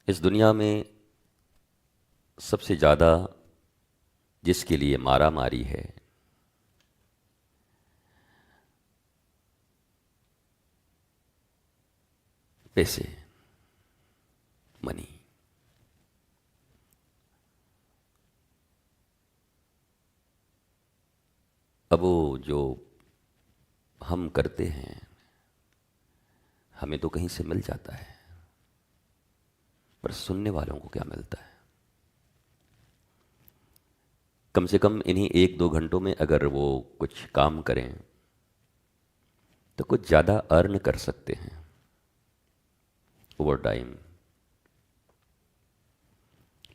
इस दुनिया में सबसे ज़्यादा जिसके लिए मारा मारी है, पैसे, मनी। अब वो जो हम करते हैं हमें तो कहीं से मिल जाता है, पर सुनने वालों को क्या मिलता है? कम से कम इन्हीं 1-2 घंटों में अगर वो कुछ काम करें तो कुछ ज़्यादा अर्न कर सकते हैं ओवर टाइम।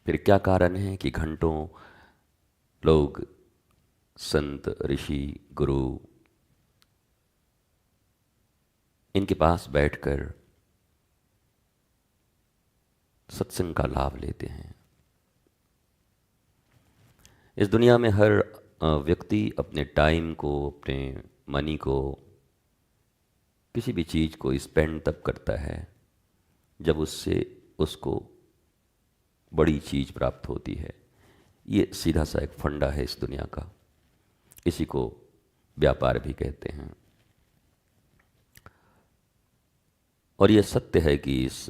फिर क्या कारण है कि घंटों लोग संत, ऋषि, गुरु इनके पास बैठकर सत्संग का लाभ लेते हैं? इस दुनिया में हर व्यक्ति अपने टाइम को, अपने मनी को, किसी भी चीज़ को स्पेंड तब करता है जब उससे उसको बड़ी चीज़ प्राप्त होती है। ये सीधा सा एक फंडा है इस दुनिया का। इसी को व्यापार भी कहते हैं। और ये सत्य है कि इस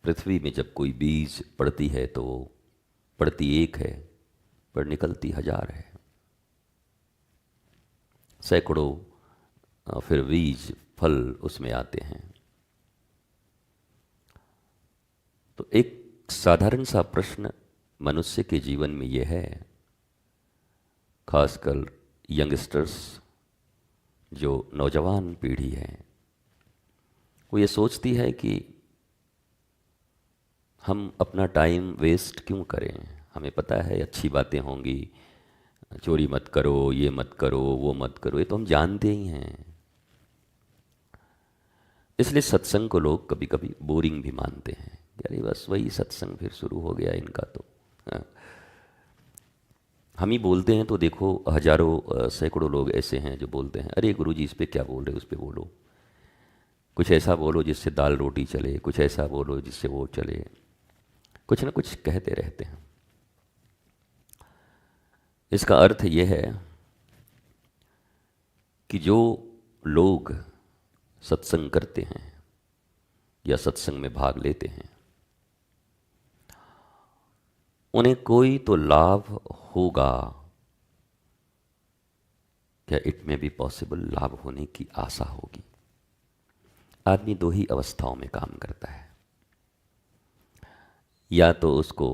पृथ्वी में जब कोई बीज पड़ती है तो वो पड़ती एक है पर निकलती 1000 है। सैकड़ों फिर बीज फल उसमें आते हैं। तो एक साधारण सा प्रश्न मनुष्य के जीवन में ये है, खासकर यंगस्टर्स, जो नौजवान पीढ़ी है, वो ये सोचती है कि हम अपना टाइम वेस्ट क्यों करें? हमें पता है अच्छी बातें होंगी, चोरी मत करो, ये मत करो, वो मत करो, ये तो हम जानते ही हैं। इसलिए सत्संग को लोग कभी कभी बोरिंग भी मानते हैं। अरे बस वही सत्संग फिर शुरू हो गया इनका तो। हाँ। हम ही बोलते हैं तो देखो हजारों सैकड़ों लोग ऐसे हैं जो बोलते हैं, अरे गुरुजी इस पे क्या बोल रहे, उस पे बोलो, कुछ ऐसा बोलो जिससे दाल रोटी चले, कुछ ऐसा बोलो जिससे वो चले, कुछ ना कुछ कहते रहते हैं। इसका अर्थ यह है कि जो लोग सत्संग करते हैं या सत्संग में भाग लेते हैं उन्हें कोई तो लाभ होगा। क्या इट में भी पॉसिबल लाभ होने की आशा होगी? आदमी दो ही अवस्थाओं में काम करता है, या तो उसको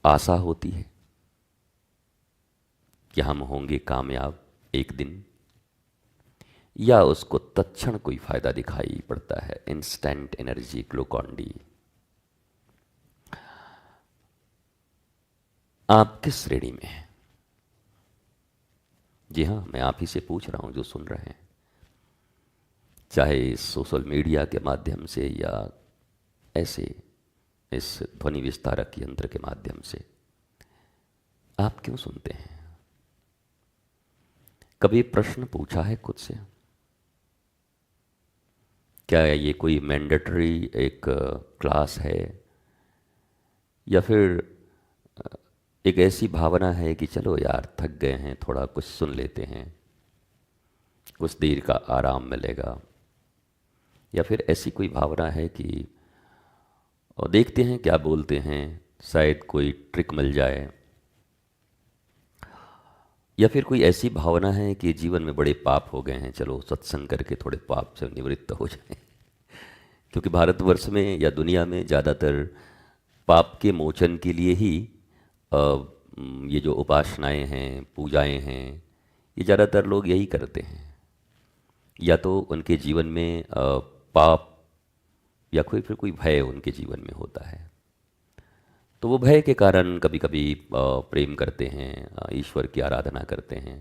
आशा होती है कि हम होंगे कामयाब एक दिन, या उसको तत्क्षण कोई फायदा दिखाई पड़ता है, इंस्टेंट एनर्जी, ग्लूकॉन डी। आप किस श्रेणी में हैं? जी हाँ, मैं आप ही से पूछ रहा हूं जो सुन रहे हैं, चाहे सोशल मीडिया के माध्यम से या ऐसे इस ध्वनि विस्तारक यंत्र के माध्यम से। आप क्यों सुनते हैं? कभी प्रश्न पूछा है खुद से? क्या ये कोई मैंडेटरी एक क्लास है, या फिर एक ऐसी भावना है कि चलो यार थक गए हैं, थोड़ा कुछ सुन लेते हैं, कुछ देर का आराम मिलेगा, या फिर ऐसी कोई भावना है कि और देखते हैं क्या बोलते हैं, शायद कोई ट्रिक मिल जाए, या फिर कोई ऐसी भावना है कि जीवन में बड़े पाप हो गए हैं, चलो सत्संग करके थोड़े पाप से निवृत्त हो जाए। क्योंकि भारतवर्ष में या दुनिया में ज़्यादातर पाप के मोचन के लिए ही ये जो उपासनाएं हैं, पूजाएं हैं, ये ज़्यादातर लोग यही करते हैं। या तो उनके जीवन में पाप या फिर कोई भय उनके जीवन में होता है, तो वो भय के कारण कभी कभी प्रेम करते हैं, ईश्वर की आराधना करते हैं।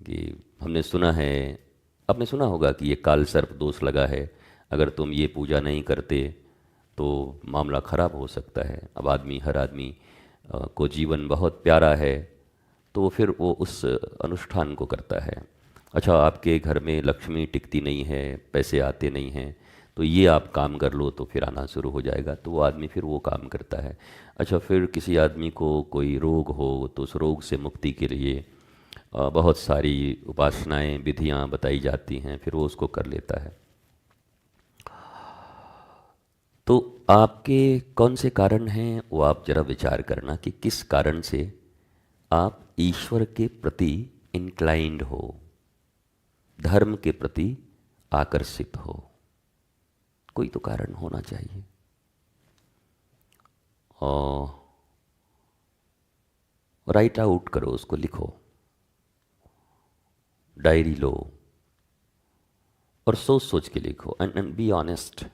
कि हमने सुना है, आपने सुना होगा कि ये काल सर्प दोष लगा है, अगर तुम ये पूजा नहीं करते तो मामला खराब हो सकता है। अब हर आदमी को जीवन बहुत प्यारा है, तो फिर वो उस अनुष्ठान को करता है। अच्छा, आपके घर में लक्ष्मी टिकती नहीं है, पैसे आते नहीं हैं, तो ये आप काम कर लो तो फिर आना शुरू हो जाएगा, तो वो आदमी फिर वो काम करता है। अच्छा, फिर किसी आदमी को कोई रोग हो तो उस रोग से मुक्ति के लिए बहुत सारी उपासनाएं, विधियां बताई जाती हैं, फिर वो उसको कर लेता है। तो आपके कौन से कारण हैं वो आप जरा विचार करना कि किस कारण से आप ईश्वर के प्रति इंक्लाइंड हो, धर्म के प्रति आकर्षित हो। कोई तो कारण होना चाहिए। और राइट आउट करो, उसको लिखो, डायरी लो और सोच सोच के लिखो। एंड बी ऑनेस्ट,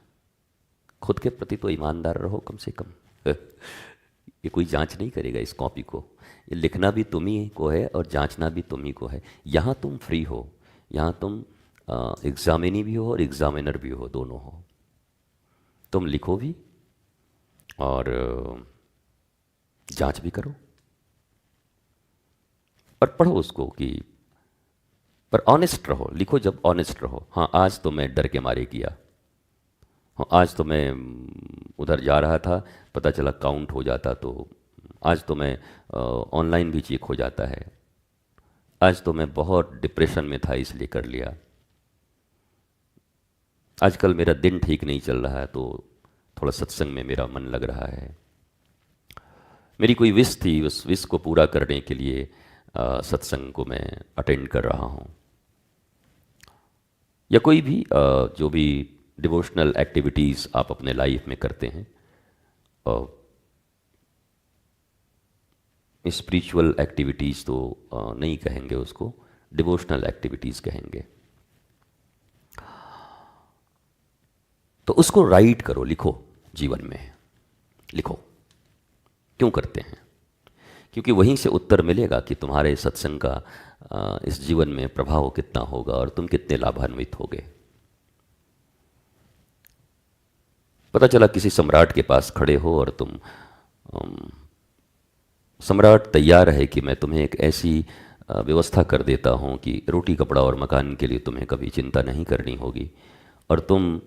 खुद के प्रति तो ईमानदार रहो कम से कम। ये कोई जांच नहीं करेगा इस कॉपी को, ये लिखना भी तुम ही को है और जांचना भी तुम ही को है। यहाँ तुम फ्री हो, यहाँ तुम एग्जामिनी भी हो और एग्जामिनर भी हो, दोनों हो। तुम लिखो भी और जांच भी करो और पढ़ो उसको कि, पर ऑनेस्ट रहो। लिखो जब ऑनेस्ट रहो। हाँ, आज तो मैं डर के मारे किया, हाँ आज तो मैं उधर जा रहा था, पता चला काउंट हो जाता, तो आज तो मैं ऑनलाइन भी चेक हो जाता है, आज तो मैं बहुत डिप्रेशन में था इसलिए कर लिया, आजकल मेरा दिन ठीक नहीं चल रहा है तो थोड़ा सत्संग में मेरा मन लग रहा है, मेरी कोई विश थी, उस विश को पूरा करने के लिए सत्संग को मैं अटेंड कर रहा हूँ। या कोई भी जो भी डिवोशनल एक्टिविटीज़ आप अपने लाइफ में करते हैं, स्पिरिचुअल एक्टिविटीज़ तो नहीं कहेंगे उसको, डिवोशनल एक्टिविटीज़ कहेंगे। तो उसको राइट करो, लिखो, जीवन में लिखो क्यों करते हैं, क्योंकि वहीं से उत्तर मिलेगा कि तुम्हारे सत्संग का इस जीवन में प्रभाव कितना होगा और तुम कितने लाभान्वित होगे। पता चला किसी सम्राट के पास खड़े हो और तुम सम्राट तैयार है कि मैं तुम्हें एक ऐसी व्यवस्था कर देता हूँ कि रोटी कपड़ा और मकान के लिए तुम्हें कभी चिंता नहीं करनी होगी, और तुम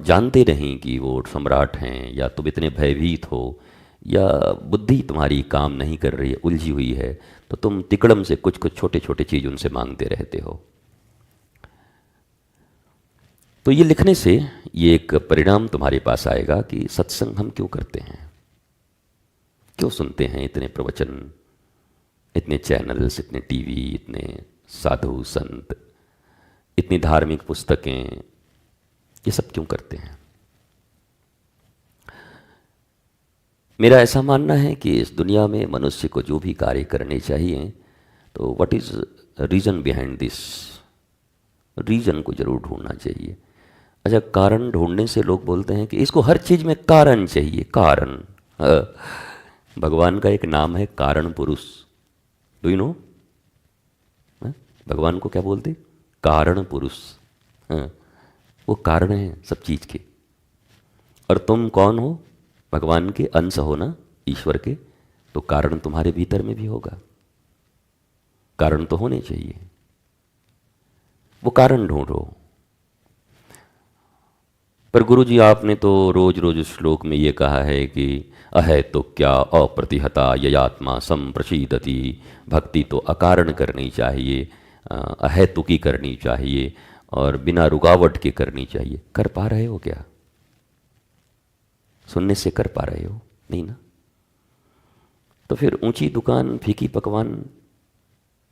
जानते नहीं कि वो सम्राट हैं, या तुम इतने भयभीत हो, या बुद्धि तुम्हारी काम नहीं कर रही है, उलझी हुई है, तो तुम तिकड़म से कुछ कुछ छोटे छोटे चीज़ उनसे मांगते रहते हो। तो ये लिखने से ये एक परिणाम तुम्हारे पास आएगा कि सत्संग हम क्यों करते हैं, क्यों सुनते हैं इतने प्रवचन, इतने चैनल्स, इतने टीवी, इतने साधु संत, इतनी धार्मिक पुस्तकें, ये सब क्यों करते हैं। मेरा ऐसा मानना है कि इस दुनिया में मनुष्य को जो भी कार्य करने चाहिए, तो what is reason behind this, reason को जरूर ढूंढना चाहिए। अच्छा, कारण ढूंढने से लोग बोलते हैं कि इसको हर चीज में कारण चाहिए, कारण। भगवान का एक नाम है कारण पुरुष, डू यू नो? भगवान को क्या बोलते? कारण पुरुष। वो कारण है सब चीज के। और तुम कौन हो? भगवान के अंश हो ना, ईश्वर के, तो कारण तुम्हारे भीतर में भी होगा। कारण तो होने चाहिए, वो कारण ढूंढो। पर गुरुजी आपने तो रोज रोज श्लोक में ये कहा है कि अहै तो क्या अप्रतिहता ययात्मा संप्रशीदति, भक्ति तो अकारण करनी चाहिए, अहेतुकी करनी चाहिए और बिना रुकावट के करनी चाहिए। कर पा रहे हो क्या? सुनने से कर पा रहे हो? नहीं ना। तो फिर ऊंची दुकान फीकी पकवान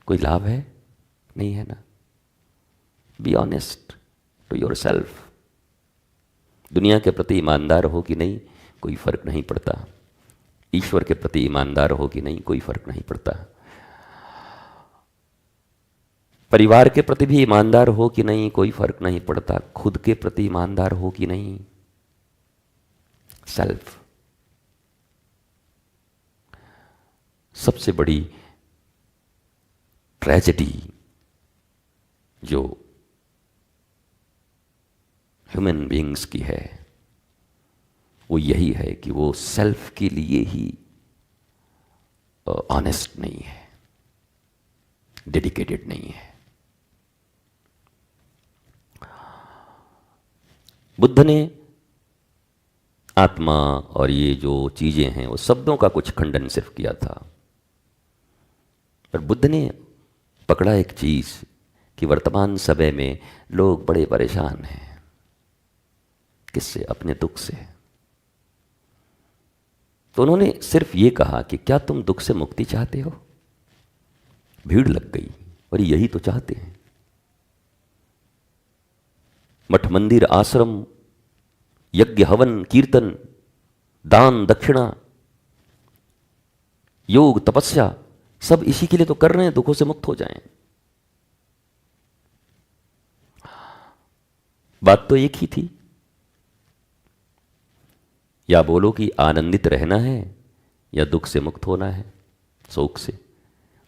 कोई लाभ है? नहीं है ना। Be honest to yourself. दुनिया के प्रति ईमानदार हो कि नहीं, कोई फर्क नहीं पड़ता। ईश्वर के प्रति ईमानदार हो कि नहीं, कोई फर्क नहीं पड़ता। परिवार के प्रति भी ईमानदार हो कि नहीं, कोई फर्क नहीं पड़ता। खुद के प्रति ईमानदार हो कि नहीं, सेल्फ। सबसे बड़ी ट्रेजेडी जो ह्यूमन बीइंग्स की है वो यही है कि वो सेल्फ के लिए ही ऑनेस्ट नहीं है, डेडिकेटेड नहीं है। बुद्ध ने आत्मा और ये जो चीजें हैं वो शब्दों का कुछ खंडन सिर्फ किया था, पर बुद्ध ने पकड़ा एक चीज कि वर्तमान समय में लोग बड़े परेशान हैं। किससे? अपने दुख से। तो उन्होंने सिर्फ ये कहा कि क्या तुम दुख से मुक्ति चाहते हो? भीड़ लग गई, और यही तो चाहते हैं। मठ मंदिर आश्रम, यज्ञ हवन कीर्तन, दान दक्षिणा, योग तपस्या, सब इसी के लिए तो कर रहे हैं, दुखों से मुक्त हो जाएं। बात तो एक ही थी। या बोलो कि आनंदित रहना है या दुख से मुक्त होना है, शोक से।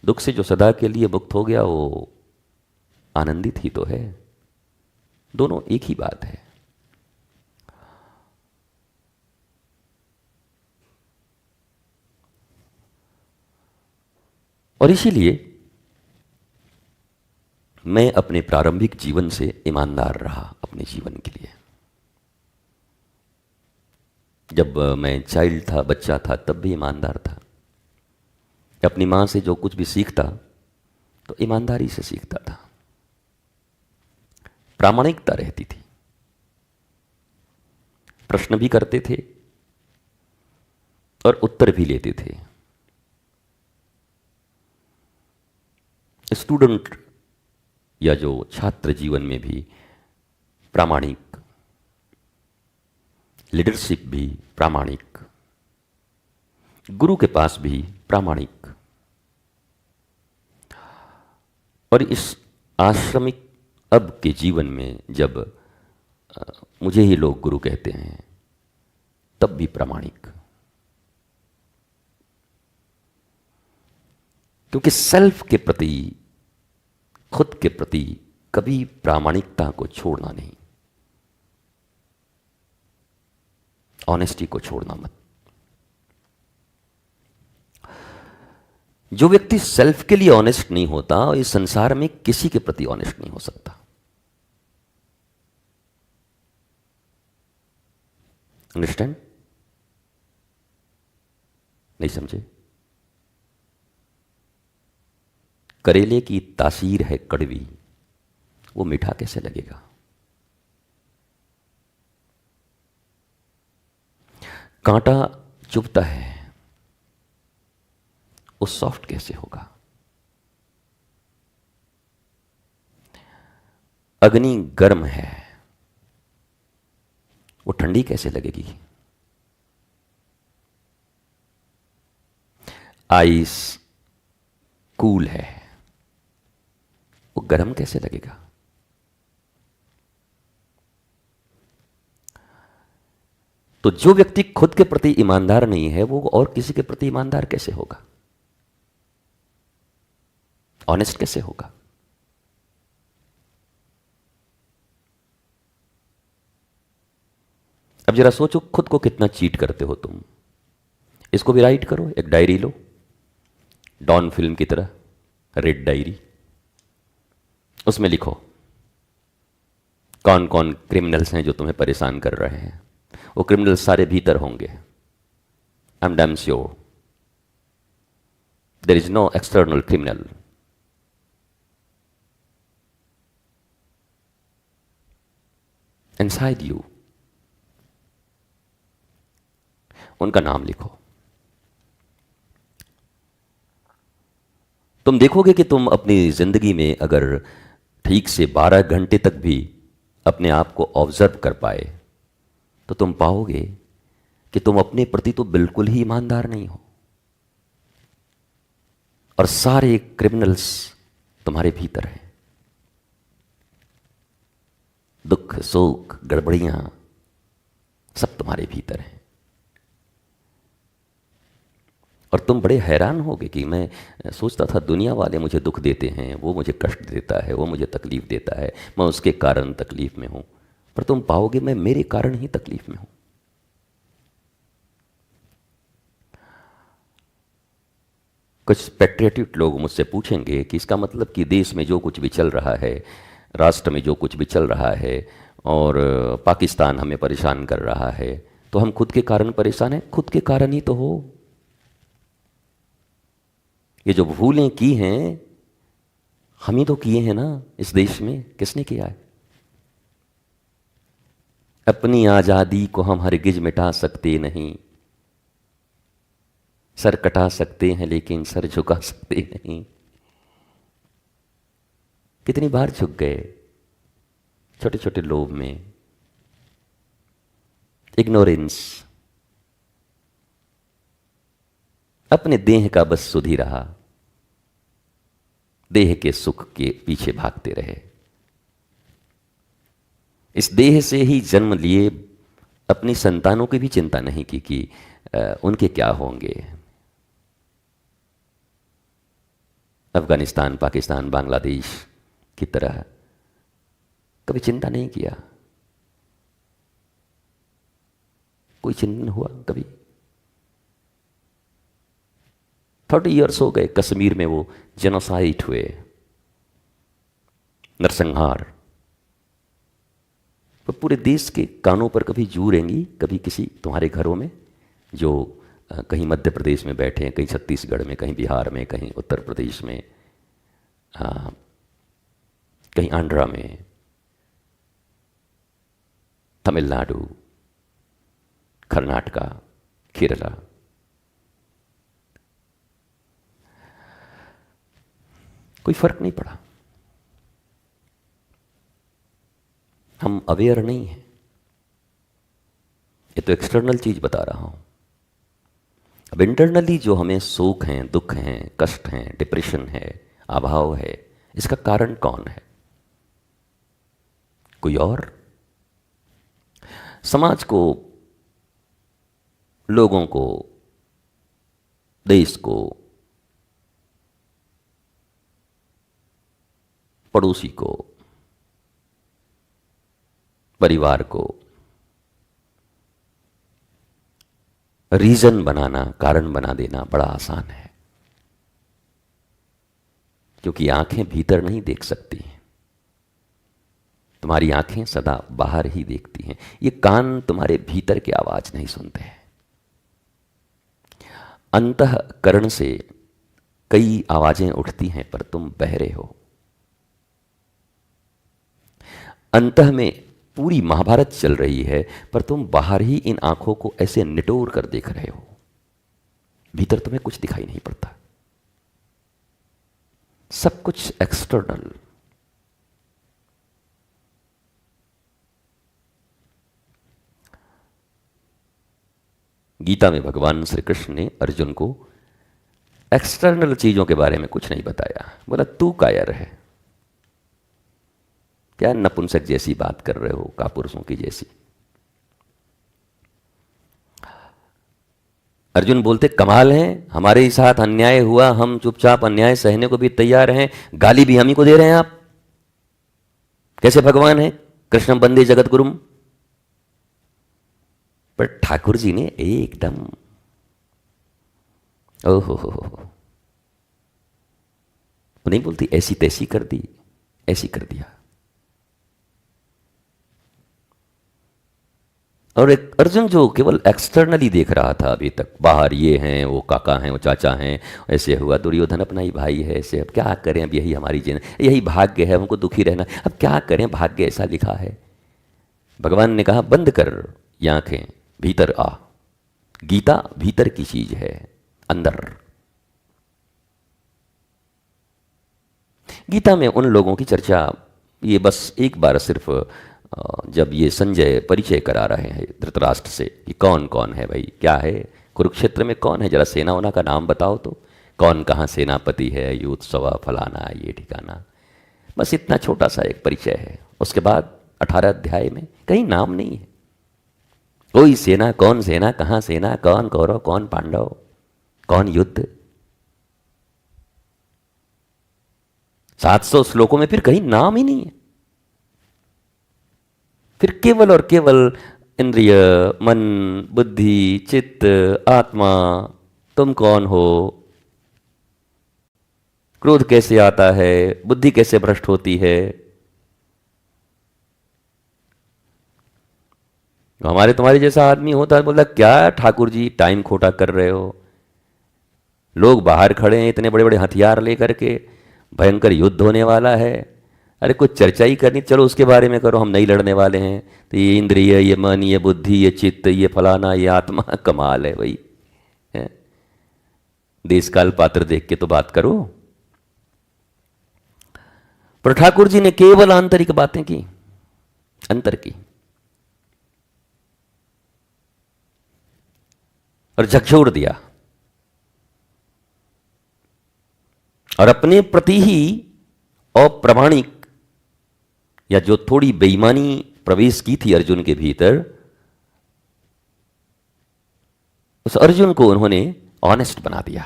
दुख से जो सदा के लिए मुक्त हो गया वो आनंदित ही तो है। दोनों एक ही बात है। और इसीलिए मैं अपने प्रारंभिक जीवन से ईमानदार रहा अपने जीवन के लिए। जब मैं चाइल्ड था, बच्चा था, तब भी ईमानदार था। अपनी मां से जो कुछ भी सीखता तो ईमानदारी से सीखता था, प्रामाणिकता रहती थी। प्रश्न भी करते थे और उत्तर भी लेते थे। स्टूडेंट या जो छात्र जीवन में भी प्रामाणिक, लीडरशिप भी प्रामाणिक, गुरु के पास भी प्रामाणिक। और इस आश्रमिक अब के जीवन में जब मुझे ही लोग गुरु कहते हैं, तब भी प्रामाणिक। क्योंकि सेल्फ के प्रति, खुद के प्रति कभी प्रामाणिकता को छोड़ना नहीं, ऑनेस्टी को छोड़ना मत। जो व्यक्ति सेल्फ के लिए ऑनेस्ट नहीं होता, इस संसार में किसी के प्रति ऑनेस्ट नहीं हो सकता। अंडरस्टैंड? नहीं समझे? करेले की तासीर है कड़वी, वो मीठा कैसे लगेगा? कांटा चुभता है, वो सॉफ्ट कैसे होगा? अग्नि गर्म है, वो ठंडी कैसे लगेगी? आइस कूल है, वो गर्म कैसे लगेगा? तो जो व्यक्ति खुद के प्रति ईमानदार नहीं है, वो और किसी के प्रति ईमानदार कैसे होगा? ऑनेस्ट कैसे होगा? अब जरा सोचो, खुद को कितना चीट करते हो तुम। इसको भी राइट करो, एक डायरी लो, डॉन फिल्म की तरह, रेड डायरी। उसमें लिखो कौन कौन क्रिमिनल्स हैं जो तुम्हें परेशान कर रहे हैं। वो क्रिमिनल्स सारे भीतर होंगे, I am damn sure. There is no external criminal. Inside you. उनका नाम लिखो। तुम देखोगे कि तुम अपनी जिंदगी में अगर ठीक से 12 घंटे तक भी अपने आप को ऑब्जर्व कर पाए, तो तुम पाओगे कि तुम अपने प्रति तो बिल्कुल ही ईमानदार नहीं हो, और सारे क्रिमिनल्स तुम्हारे भीतर हैं। दुख सुख गड़बड़ियां सब तुम्हारे भीतर हैं। और तुम बड़े हैरान होगे कि मैं सोचता था दुनिया वाले मुझे दुख देते हैं, वो मुझे कष्ट देता है, वो मुझे तकलीफ देता है, मैं उसके कारण तकलीफ में हूं। पर तुम पाओगे मैं मेरे कारण ही तकलीफ में हूं। कुछ पैट्रियटिक लोग मुझसे पूछेंगे कि इसका मतलब कि देश में जो कुछ भी चल रहा है, राष्ट्र में जो कुछ भी चल रहा है, और पाकिस्तान हमें परेशान कर रहा है, तो हम खुद के कारण परेशान हैं? खुद के कारण ही तो हो। ये जो भूलें की हैं हम ही तो किए हैं ना इस देश में, किसने किया है? अपनी आजादी को हम हरगिज मिटा सकते नहीं, सर कटा सकते हैं लेकिन सर झुका सकते नहीं। कितनी बार झुक गए छोटे छोटे लोभ में, इग्नोरेंस, अपने देह का बस सुधी रहा, देह के सुख के पीछे भागते रहे। इस देह से ही जन्म लिए अपनी संतानों की भी चिंता नहीं की कि उनके क्या होंगे। अफगानिस्तान, पाकिस्तान, बांग्लादेश की तरह कभी चिंता नहीं किया, कोई चिंतन हुआ कभी? 30 ईयर्स हो गए कश्मीर में वो जेनोसाइड हुए, नरसंहार। तो पूरे देश के कानों पर कभी जू रेंगी कभी किसी तुम्हारे घरों में जो कहीं मध्य प्रदेश में बैठे हैं, कहीं छत्तीसगढ़ में, कहीं बिहार में, कहीं उत्तर प्रदेश में, कहीं आंध्रा में, तमिलनाडु, कर्नाटका, केरला। कोई फर्क नहीं पड़ा। हम अवेयर नहीं हैं। ये तो एक्सटर्नल चीज बता रहा हूं। अब इंटरनली जो हमें सुख हैं, दुख हैं, कष्ट हैं, डिप्रेशन है, अभाव है, इसका कारण कौन है? कोई और? समाज को, लोगों को, देश को, पड़ोसी को, परिवार को रीजन बनाना, कारण बना देना बड़ा आसान है, क्योंकि आंखें भीतर नहीं देख सकती हैं। तुम्हारी आंखें सदा बाहर ही देखती हैं। ये कान तुम्हारे भीतर की आवाज नहीं सुनते हैं। अंतःकरण से कई आवाजें उठती हैं पर तुम बहरे हो। अंतः में पूरी महाभारत चल रही है पर तुम बाहर ही इन आंखों को ऐसे निटोर कर देख रहे हो, भीतर तुम्हें कुछ दिखाई नहीं पड़ता। सब कुछ एक्सटर्नल। गीता में भगवान श्री कृष्ण ने अर्जुन को एक्सटर्नल चीजों के बारे में कुछ नहीं बताया। बोला तू कायर है, क्या नपुंसक जैसी बात कर रहे हो, कापुरुषों की जैसी। अर्जुन बोलते कमाल है, हमारे साथ अन्याय हुआ, हम चुपचाप अन्याय सहने को भी तैयार हैं, गाली भी हम ही को दे रहे हैं आप। कैसे भगवान है? कृष्ण बंदे जगत गुरुम। पर ठाकुर जी ने एकदम ओहो हो नहीं बोलती ऐसी तैसी कर दी, ऐसी कर दिया। और एक अर्जुन जो केवल एक्सटर्नली देख रहा था अभी तक, बाहर ये हैं, वो काका हैं, वो चाचा हैं, ऐसे हुआ, दुर्योधन अपना ही भाई है, ऐसे, अब क्या करें, अब यही हमारी यही भाग्य है, हमको दुखी रहना, अब क्या करें, भाग्य ऐसा लिखा है। भगवान ने कहा बंद कर ये आंखें, भीतर आ। गीता भीतर की चीज है, अंदर। गीता में उन लोगों की चर्चा, ये बस एक बार सिर्फ जब ये संजय परिचय करा रहे हैं धृतराष्ट्र से कि कौन कौन है भाई, क्या है कुरुक्षेत्र में, कौन है, जरा सेना वोना का नाम बताओ तो, कौन कहाँ सेनापति है, युद्धसवा फलाना ये ठिकाना, बस इतना छोटा सा एक परिचय है। उसके बाद 18 अध्याय में कहीं नाम नहीं है, कोई सेना, कौन सेना, कहाँ सेना, कौन कौरव, कौन पांडव, कौन युद्ध। 700 श्लोकों में फिर कहीं नाम ही नहीं है। फिर केवल और केवल इंद्रिय, मन, बुद्धि, चित्त, आत्मा, तुम कौन हो, क्रोध कैसे आता है, बुद्धि कैसे भ्रष्ट होती है, हमारे तुम्हारे जैसा आदमी होता है, बोलता क्या ठाकुर जी टाइम खोटा कर रहे हो, लोग बाहर खड़े हैं इतने बड़े बड़े हथियार लेकर के, भयंकर युद्ध होने वाला है, अरे कुछ चर्चा ही करनी, चलो उसके बारे में करो, हम नहीं लड़ने वाले हैं। तो ये इंद्रिय, ये मन, ये बुद्धि, ये चित्त, ये फलाना, ये आत्मा, कमाल है भाई, है? देश काल पात्र देख के तो बात करो। पर ठाकुर जी ने केवल आंतरिक बातें की, अंतर की, और झकझोर दिया, और अपने प्रति ही अप्रामाणिक या जो थोड़ी बेईमानी प्रवेश की थी अर्जुन के भीतर, उस अर्जुन को उन्होंने ऑनेस्ट बना दिया।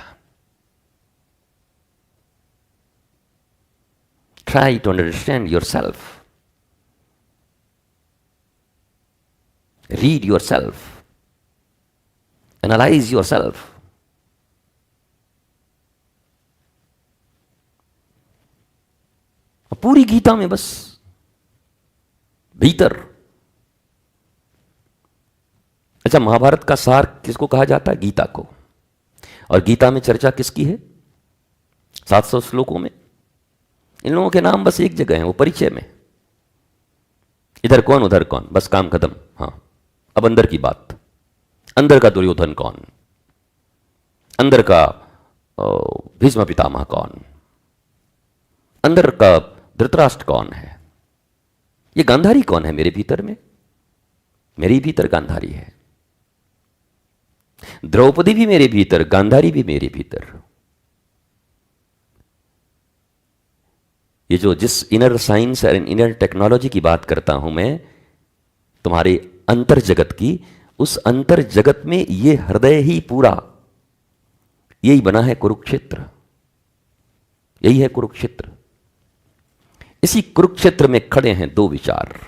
Try to understand yourself, read yourself, analyse yourself. पूरी गीता में बस भीतर। अच्छा, महाभारत का सार किसको कहा जाता है? गीता को। और गीता में चर्चा किसकी है? 700 श्लोकों में। इन लोगों के नाम बस एक जगह हैं, वो परिचय में, इधर कौन उधर कौन, बस काम खत्म। हाँ, अब अंदर की बात। अंदर का दुर्योधन कौन, अंदर का भीष्म पितामह कौन, अंदर का धृतराष्ट्र कौन है, ये गांधारी कौन है मेरे भीतर में? मेरे भीतर गांधारी है, द्रौपदी भी मेरे भीतर, गांधारी भी मेरे भीतर। ये जो जिस इनर साइंस और इनर टेक्नोलॉजी की बात करता हूं मैं, तुम्हारे अंतर जगत की, उस अंतर जगत में ये हृदय ही पूरा, यही बना है कुरुक्षेत्र, यही है कुरुक्षेत्र। इसी कुरुक्षेत्र में खड़े हैं दो विचार।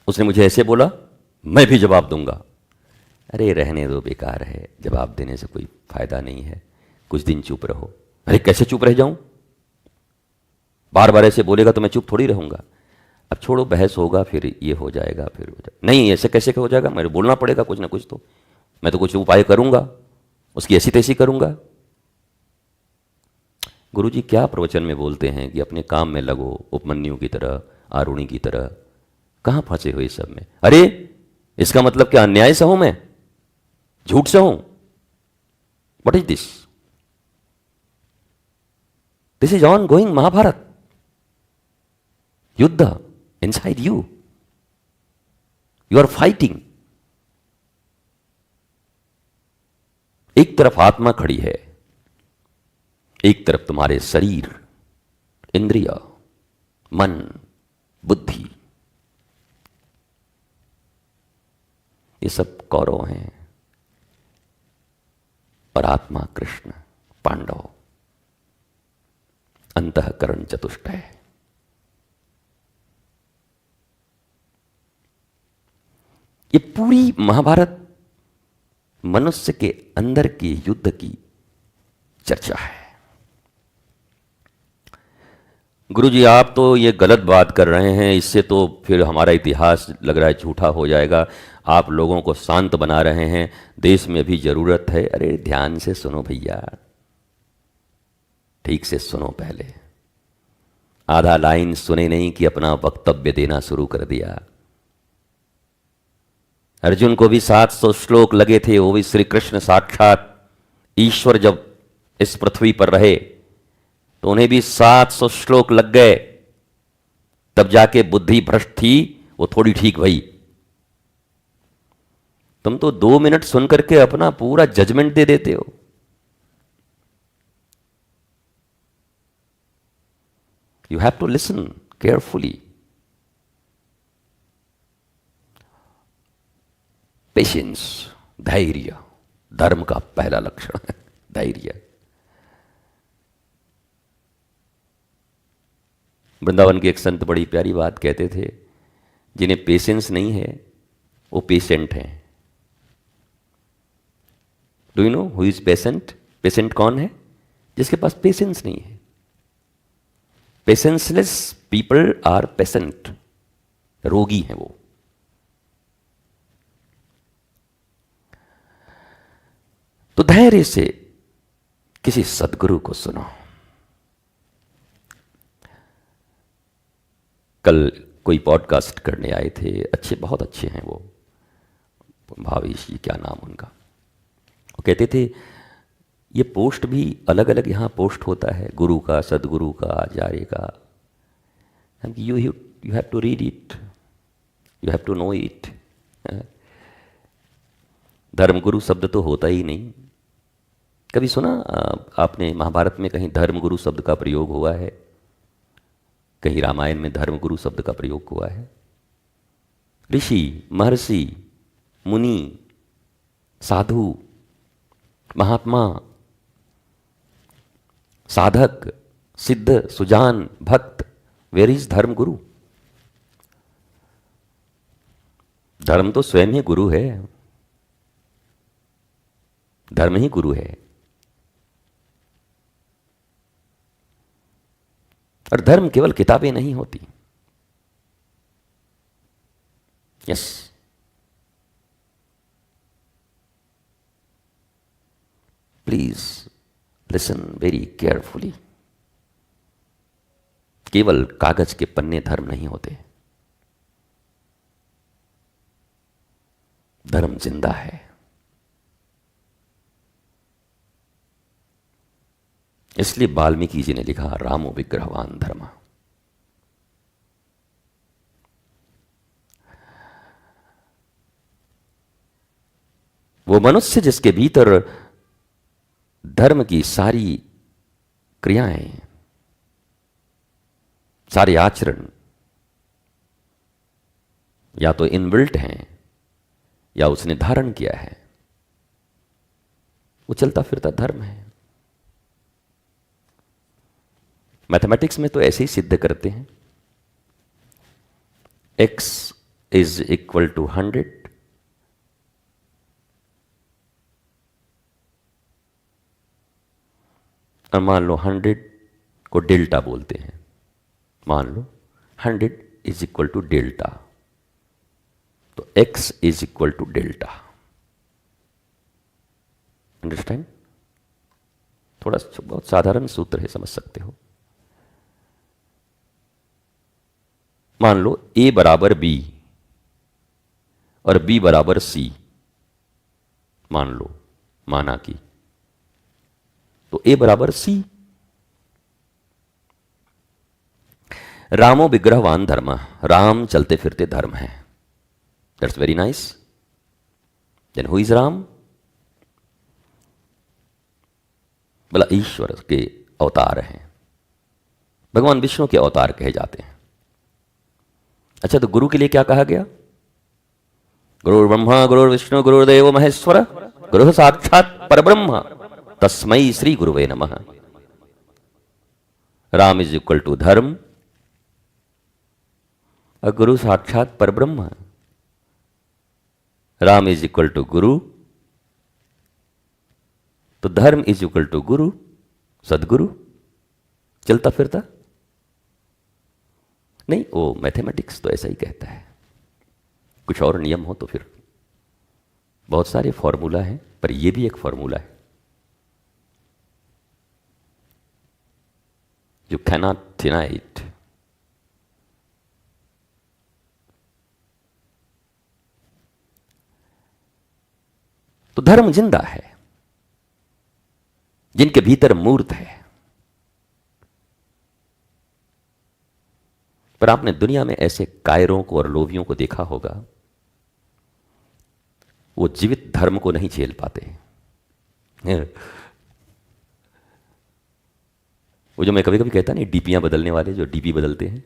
उसने मुझे ऐसे बोला, मैं भी जवाब दूंगा। अरे रहने दो, बेकार है, जवाब देने से कोई फायदा नहीं है, कुछ दिन चुप रहो। अरे कैसे चुप रह जाऊं? बार बार ऐसे बोलेगा तो मैं चुप थोड़ी रहूंगा। अब छोड़ो, बहस होगा, फिर ये हो जाएगा, फिर हो जाएगा। नहीं, ऐसे कैसे हो जाएगा, मेरे बोलना पड़ेगा कुछ ना कुछ तो, मैं तो कुछ उपाय करूंगा, उसकी ऐसी तैसी करूंगा। गुरुजी क्या प्रवचन में बोलते हैं कि अपने काम में लगो, उपमन्यु की तरह, आरुणि की तरह। कहां फंसे हो इस सब में? अरे इसका मतलब क्या, अन्याय से हूं मैं, झूठ से हूं? What is this? This is on going Mahabharat युद्ध inside you, you are fighting. एक तरफ आत्मा खड़ी है, एक तरफ तुम्हारे शरीर, इंद्रिय, मन, बुद्धि, ये सब कौरव हैं, और आत्मा कृष्ण, पांडव, अंतःकरण चतुष्टय। ये पूरी महाभारत मनुष्य के अंदर के युद्ध की चर्चा है। गुरुजी आप तो ये गलत बात कर रहे हैं, इससे तो फिर हमारा इतिहास लग रहा है झूठा हो जाएगा, आप लोगों को शांत बना रहे हैं, देश में भी जरूरत है। अरे ध्यान से सुनो भैया, ठीक से सुनो। पहले आधा लाइन सुने नहीं कि अपना वक्तव्य देना शुरू कर दिया। अर्जुन को भी 700 श्लोक लगे थे, वो भी श्री कृष्ण साक्षात ईश्वर जब इस पृथ्वी पर रहे तो उन्हें भी 700 श्लोक लग गए, तब जाके बुद्धि भ्रष्ट थी वो थोड़ी ठीक भई। तुम तो 2 मिनट सुन करके अपना पूरा जजमेंट दे देते हो। You have to listen carefully. Patience, धैर्य, धर्म का पहला लक्षण है धैर्य। वृंदावन के एक संत बड़ी प्यारी बात कहते थे, जिन्हें पेशेंस नहीं है वो पेशेंट हैं। Do you know who is patient? Patient कौन है? जिसके पास पेशेंस नहीं है। पेशेंसलेस पीपल आर पेशेंट, रोगी हैं वो। तो धैर्य से किसी सद्गुरु को सुनो। कल कोई पॉडकास्ट करने आए थे, अच्छे, बहुत अच्छे हैं वो, भावेश जी, क्या नाम उनका। वो कहते थे ये पोस्ट भी अलग अलग यहाँ पोस्ट होता है, गुरु का, सदगुरु का, आचार्य का। You have to read it, you have to know it. धर्मगुरु शब्द तो होता ही नहीं। कभी सुना आपने महाभारत में कहीं धर्मगुरु शब्द का प्रयोग हुआ है? कहीं रामायण में धर्मगुरु शब्द का प्रयोग हुआ है? ऋषि, महर्षि, मुनि, साधु, महात्मा, साधक, सिद्ध, सुजान, भक्त, वेयर इज धर्मगुरु? धर्म तो स्वयं ही गुरु है, धर्म ही गुरु है। और धर्म केवल किताबें नहीं होती। Yes, please listen very carefully. केवल कागज के पन्ने धर्म नहीं होते, धर्म जिंदा है। इसलिए वाल्मीकि जी ने लिखा रामो विग्रहवान धर्म। वो मनुष्य जिसके भीतर धर्म की सारी क्रियाएं, सारे आचरण या तो इनबिल्ट हैं या उसने धारण किया है, वो चलता फिरता धर्म है। मैथमेटिक्स में तो ऐसे ही सिद्ध करते हैं, x इज इक्वल टू 100 और मान लो 100 को डेल्टा बोलते हैं। मान लो 100 इज इक्वल टू डेल्टा, तो x is equal to delta. Understand? थोड़ा बहुत साधारण सूत्र है, समझ सकते हो। मान लो a बराबर b और b बराबर c, मान लो, माना कि, तो a बराबर c। रामो विग्रहवान धर्म, राम चलते फिरते धर्म है। That's very nice. Then who is Ram? बोला ईश्वर के अवतार हैं, भगवान विष्णु के अवतार कहे जाते हैं। अच्छा, तो गुरु के लिए क्या कहा गया? गुरु ब्रह्मा गुरु विष्णु गुरुदेव महेश्वर गुरु साक्षात परब्रह्म तस्मै श्री गुरुवे नमः। राम इज इक्वल टू धर्म और गुरु साक्षात परब्रह्म। राम इज इक्वल टू गुरु, तो धर्म इज इक्वल टू गुरु, सदगुरु, चलता फिरता। नहीं, वो मैथमेटिक्स तो ऐसा ही कहता है। कुछ और नियम हो तो फिर बहुत सारे फॉर्मूला हैं, पर ये भी एक फॉर्मूला है। You cannot deny it. तो धर्म जिंदा है, जिनके भीतर मूर्त है। पर आपने दुनिया में ऐसे कायरों को और लोभियों को देखा होगा, वो जीवित धर्म को नहीं झेल पाते। वो जो मैं कभी कभी कहता नहीं, डीपियां बदलने वाले जो डीपी बदलते हैं,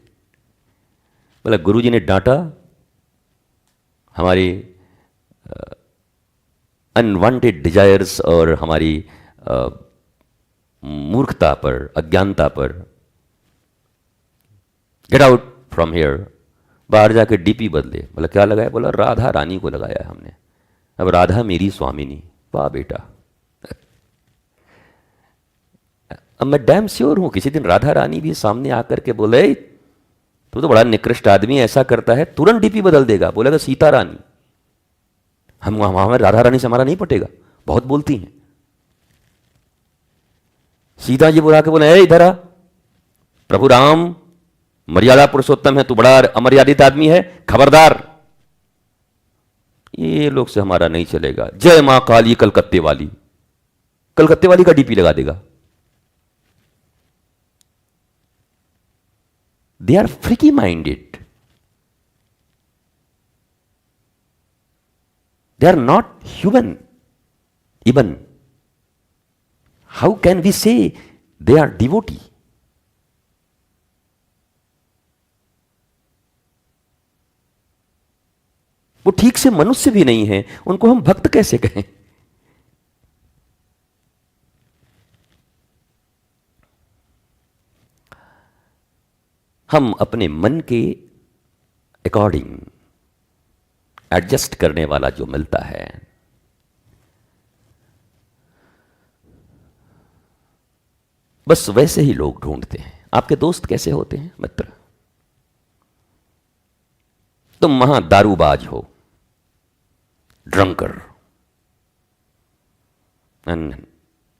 बोला गुरुजी ने डांटा हमारी अनवांटेड डिजायर्स और हमारी मूर्खता पर, अज्ञानता पर। Get out from here. बाहर जाके डीपी बदले। बोला क्या लगाया? बोला राधा रानी को लगाया हमने, अब राधा मेरी स्वामिनी। वाह बेटा, अब मैं डैम श्योर हूं किसी दिन राधा रानी भी सामने आकर के बोले तू तो बड़ा निकृष्ट आदमी ऐसा करता है, तुरंत डीपी बदल देगा, बोलेगा सीता रानी। हम हमें राधा रानी से हमारा नहीं पटेगा, बहुत बोलती हैं। सीता जी बुला के बोले इधर आ, प्रभु राम मर्यादा पुरुषोत्तम है, तू बड़ा अमर्यादित आदमी है, खबरदार, ये लोग से हमारा नहीं चलेगा। जय मां काली कलकत्ते वाली, कलकत्ते वाली का डीपी लगा देगा। They are freaky minded, they are not human even. How can we say they are devotee? वो ठीक से मनुष्य भी नहीं है, उनको हम भक्त कैसे कहें? हम अपने मन के अकॉर्डिंग एडजस्ट करने वाला जो मिलता है, बस वैसे ही लोग ढूंढते हैं। आपके दोस्त कैसे होते हैं मित्र? तुम वहां दारूबाज हो, drunkard, and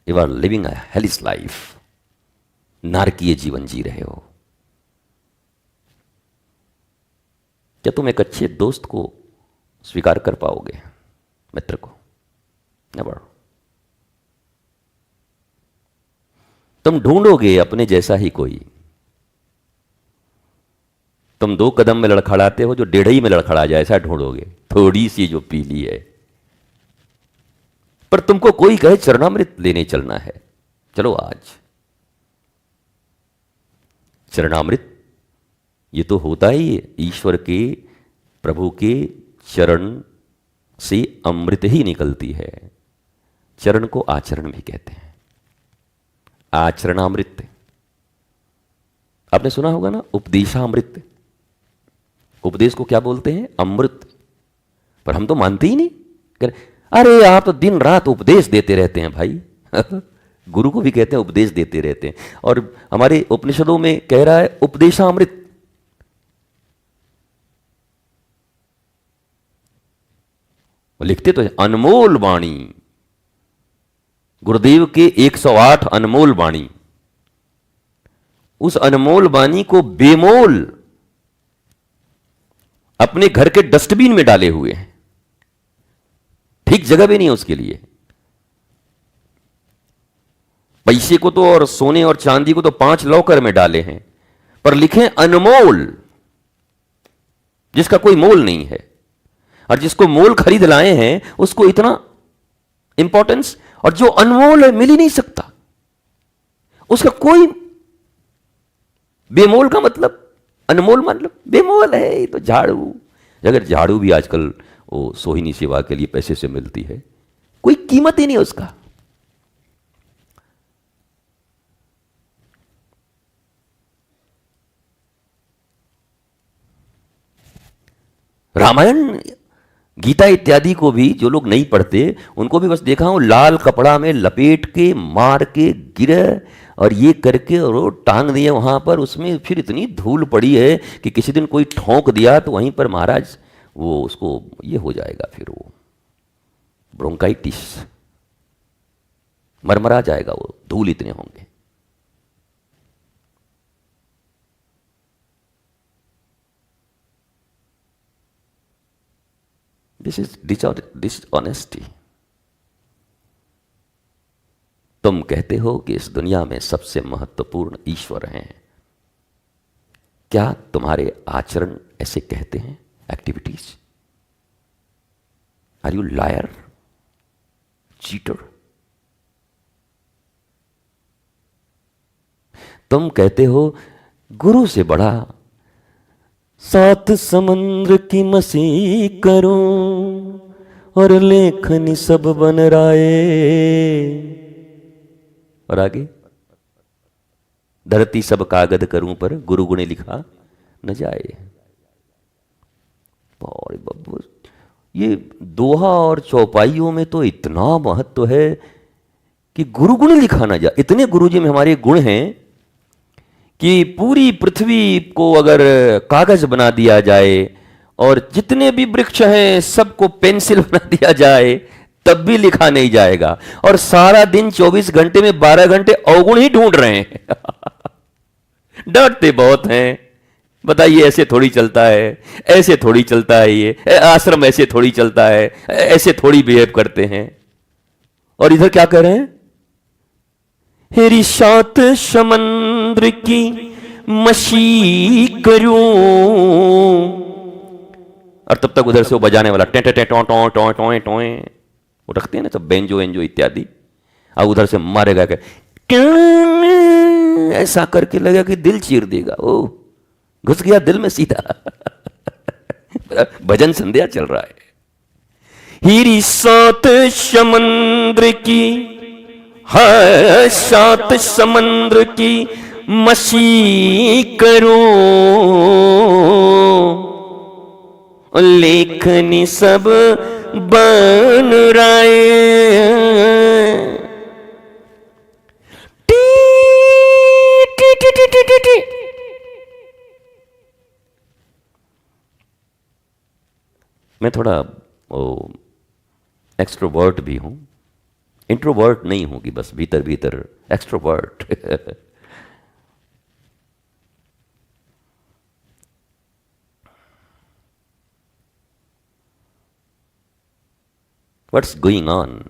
you are living a hellish life, नारकीय जीवन जी रहे हो। क्या तुम एक अच्छे दोस्त को स्वीकार कर पाओगे, मित्र को? नेवर। तुम ढूंढोगे अपने जैसा ही कोई। तुम 2 कदम में लड़खड़ाते हो, जो 1.5 में लड़खड़ा जाए ऐसा ढूंढोगे, थोड़ी सी जो पीली है। पर तुमको कोई कहे चरणामृत लेने चलना है, चलो आज। चरणामृत ये तो होता ही ईश्वर के, प्रभु के चरण से अमृत ही निकलती है। चरण को आचरण भी कहते हैं, आचरणामृत। आपने सुना होगा ना उपदेशामृत। उपदेश को क्या बोलते हैं? अमृत। पर हम तो मानते ही नहीं। अरे आप तो दिन रात उपदेश देते रहते हैं भाई। गुरु को भी कहते हैं उपदेश देते रहते हैं, और हमारे उपनिषदों में कह रहा है उपदेशामृत। लिखते तो है अनमोल वाणी, गुरुदेव के 108 अनमोल वाणी। उस अनमोल वाणी को बेमोल अपने घर के डस्टबिन में डाले हुए हैं, ठीक जगह भी नहीं है उसके लिए। पैसे को तो और सोने और चांदी को तो 5 लॉकर में डाले हैं, पर लिखे अनमोल, जिसका कोई मोल नहीं है। और जिसको मोल खरीद लाए हैं उसको इतना इंपॉर्टेंस, और जो अनमोल है मिल ही नहीं सकता, उसका कोई बेमोल का मतलब, अनमोल मतलब बेमोल है। तो झाड़ू, अगर झाड़ू भी आजकल वो सोहिनी सेवा के लिए पैसे से मिलती है, कोई कीमत ही नहीं उसका। रामायण, गीता इत्यादि को भी जो लोग नहीं पढ़ते उनको भी बस देखा हूं, लाल कपड़ा में लपेट के मार के गिरे और ये करके और वो टांग दिए वहां पर। उसमें फिर इतनी धूल पड़ी है कि किसी दिन कोई ठोंक दिया तो वहीं पर महाराज वो उसको ये हो जाएगा, फिर वो ब्रोंकाइटिस, मरमरा जाएगा, वो धूल इतने होंगे। This is dishonesty. तुम कहते हो कि इस दुनिया में सबसे महत्वपूर्ण ईश्वर हैं, क्या तुम्हारे आचरण ऐसे कहते हैं? Activities? Are you liar, cheater? तुम कहते हो गुरु से बड़ा 7 समुद्र की मसी करूं और लेखनी सब बन राए। और आगे, धरती सब कागद करूं पर गुरु गुणे लिखा न जाए। और बब्बू, ये दोहा और चौपाइयों में तो इतना महत्व है कि गुरु गुण लिखा ना जा। इतने गुरुजी में हमारे गुण हैं कि पूरी पृथ्वी को अगर कागज बना दिया जाए और जितने भी वृक्ष हैं सबको पेंसिल बना दिया जाए तब भी लिखा नहीं जाएगा। और सारा दिन 24 घंटे में 12 घंटे अवगुण ही ढूंढ रहे हैं। डरते बहुत हैं। बताइए ऐसे थोड़ी चलता है, ऐसे थोड़ी चलता है, ये आश्रम ऐसे थोड़ी चलता है, ऐसे थोड़ी बिहेव करते हैं। और इधर क्या कह रहे हैं? हेरी शात समुद्र की मशी करूं। और तब तक उधर से वो बजाने वाला टे टे टे टो टो टो टो टो वो रखते हैं ना सब, बेंजो एंजो इत्यादि। अब उधर से मारेगा ऐसा करके लगा कि दिल चीर देगा। ओ घुस गया दिल में सीधा। भजन संध्या चल रहा है। हीरी सात समुद्र की, हाँ सात समुद्र की मसी करो, लेखनी सब बन राय। टी टी टी टी टी टी टी। मैं थोड़ा एक्सट्रोवर्ट भी हूं, इंट्रोवर्ट नहीं हूं कि बस भीतर भीतर एक्सट्रोवर्ट। व्हाट्स गोइंग ऑन,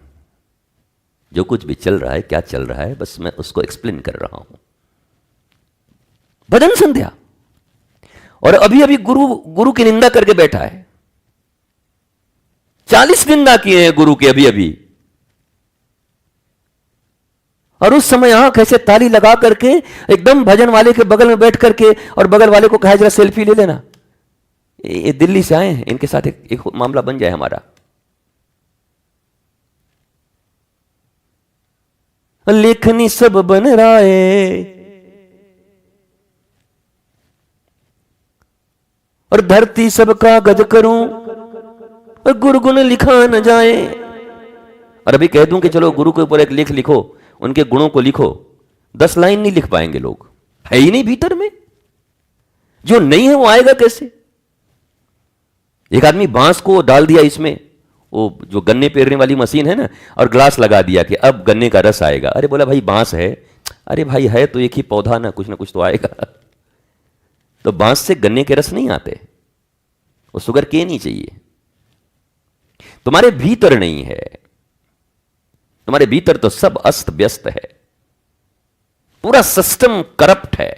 जो कुछ भी चल रहा है, क्या चल रहा है, बस मैं उसको एक्सप्लेन कर रहा हूं। भजन संध्या, और अभी अभी गुरु की निंदा करके बैठा है। 40 निंदा किए हैं गुरु के अभी अभी। और उस समय आंख ऐसे ताली लगा करके एकदम भजन वाले के बगल में बैठ करके और बगल वाले को कहा जरा सेल्फी ले लेना। ये दिल्ली से आए हैं, इनके साथ एक मामला बन जाए हमारा। लेखनी सब बन रहा है और धरती सब कागज करूं और गुरगुण लिखा न जाए। और अभी कह दूं कि चलो गुरु के ऊपर एक लेख लिखो, उनके गुणों को लिखो, 10 लाइन नहीं लिख पाएंगे लोग। है ही नहीं भीतर में, जो नहीं है वो आएगा कैसे? एक आदमी बांस को डाल दिया इसमें, वो जो गन्ने पेरने वाली मशीन है ना, और ग्लास लगा दिया कि अब गन्ने का रस आएगा। अरे बोला भाई बांस है। अरे भाई है तो एक ही पौधा ना कुछ तो आएगा। तो बांस से गन्ने के रस नहीं आते, वो शुगर केन नहीं चाहिए। तुम्हारे भीतर नहीं है, तुम्हारे भीतर तो सब अस्त व्यस्त है, पूरा सिस्टम करप्ट है।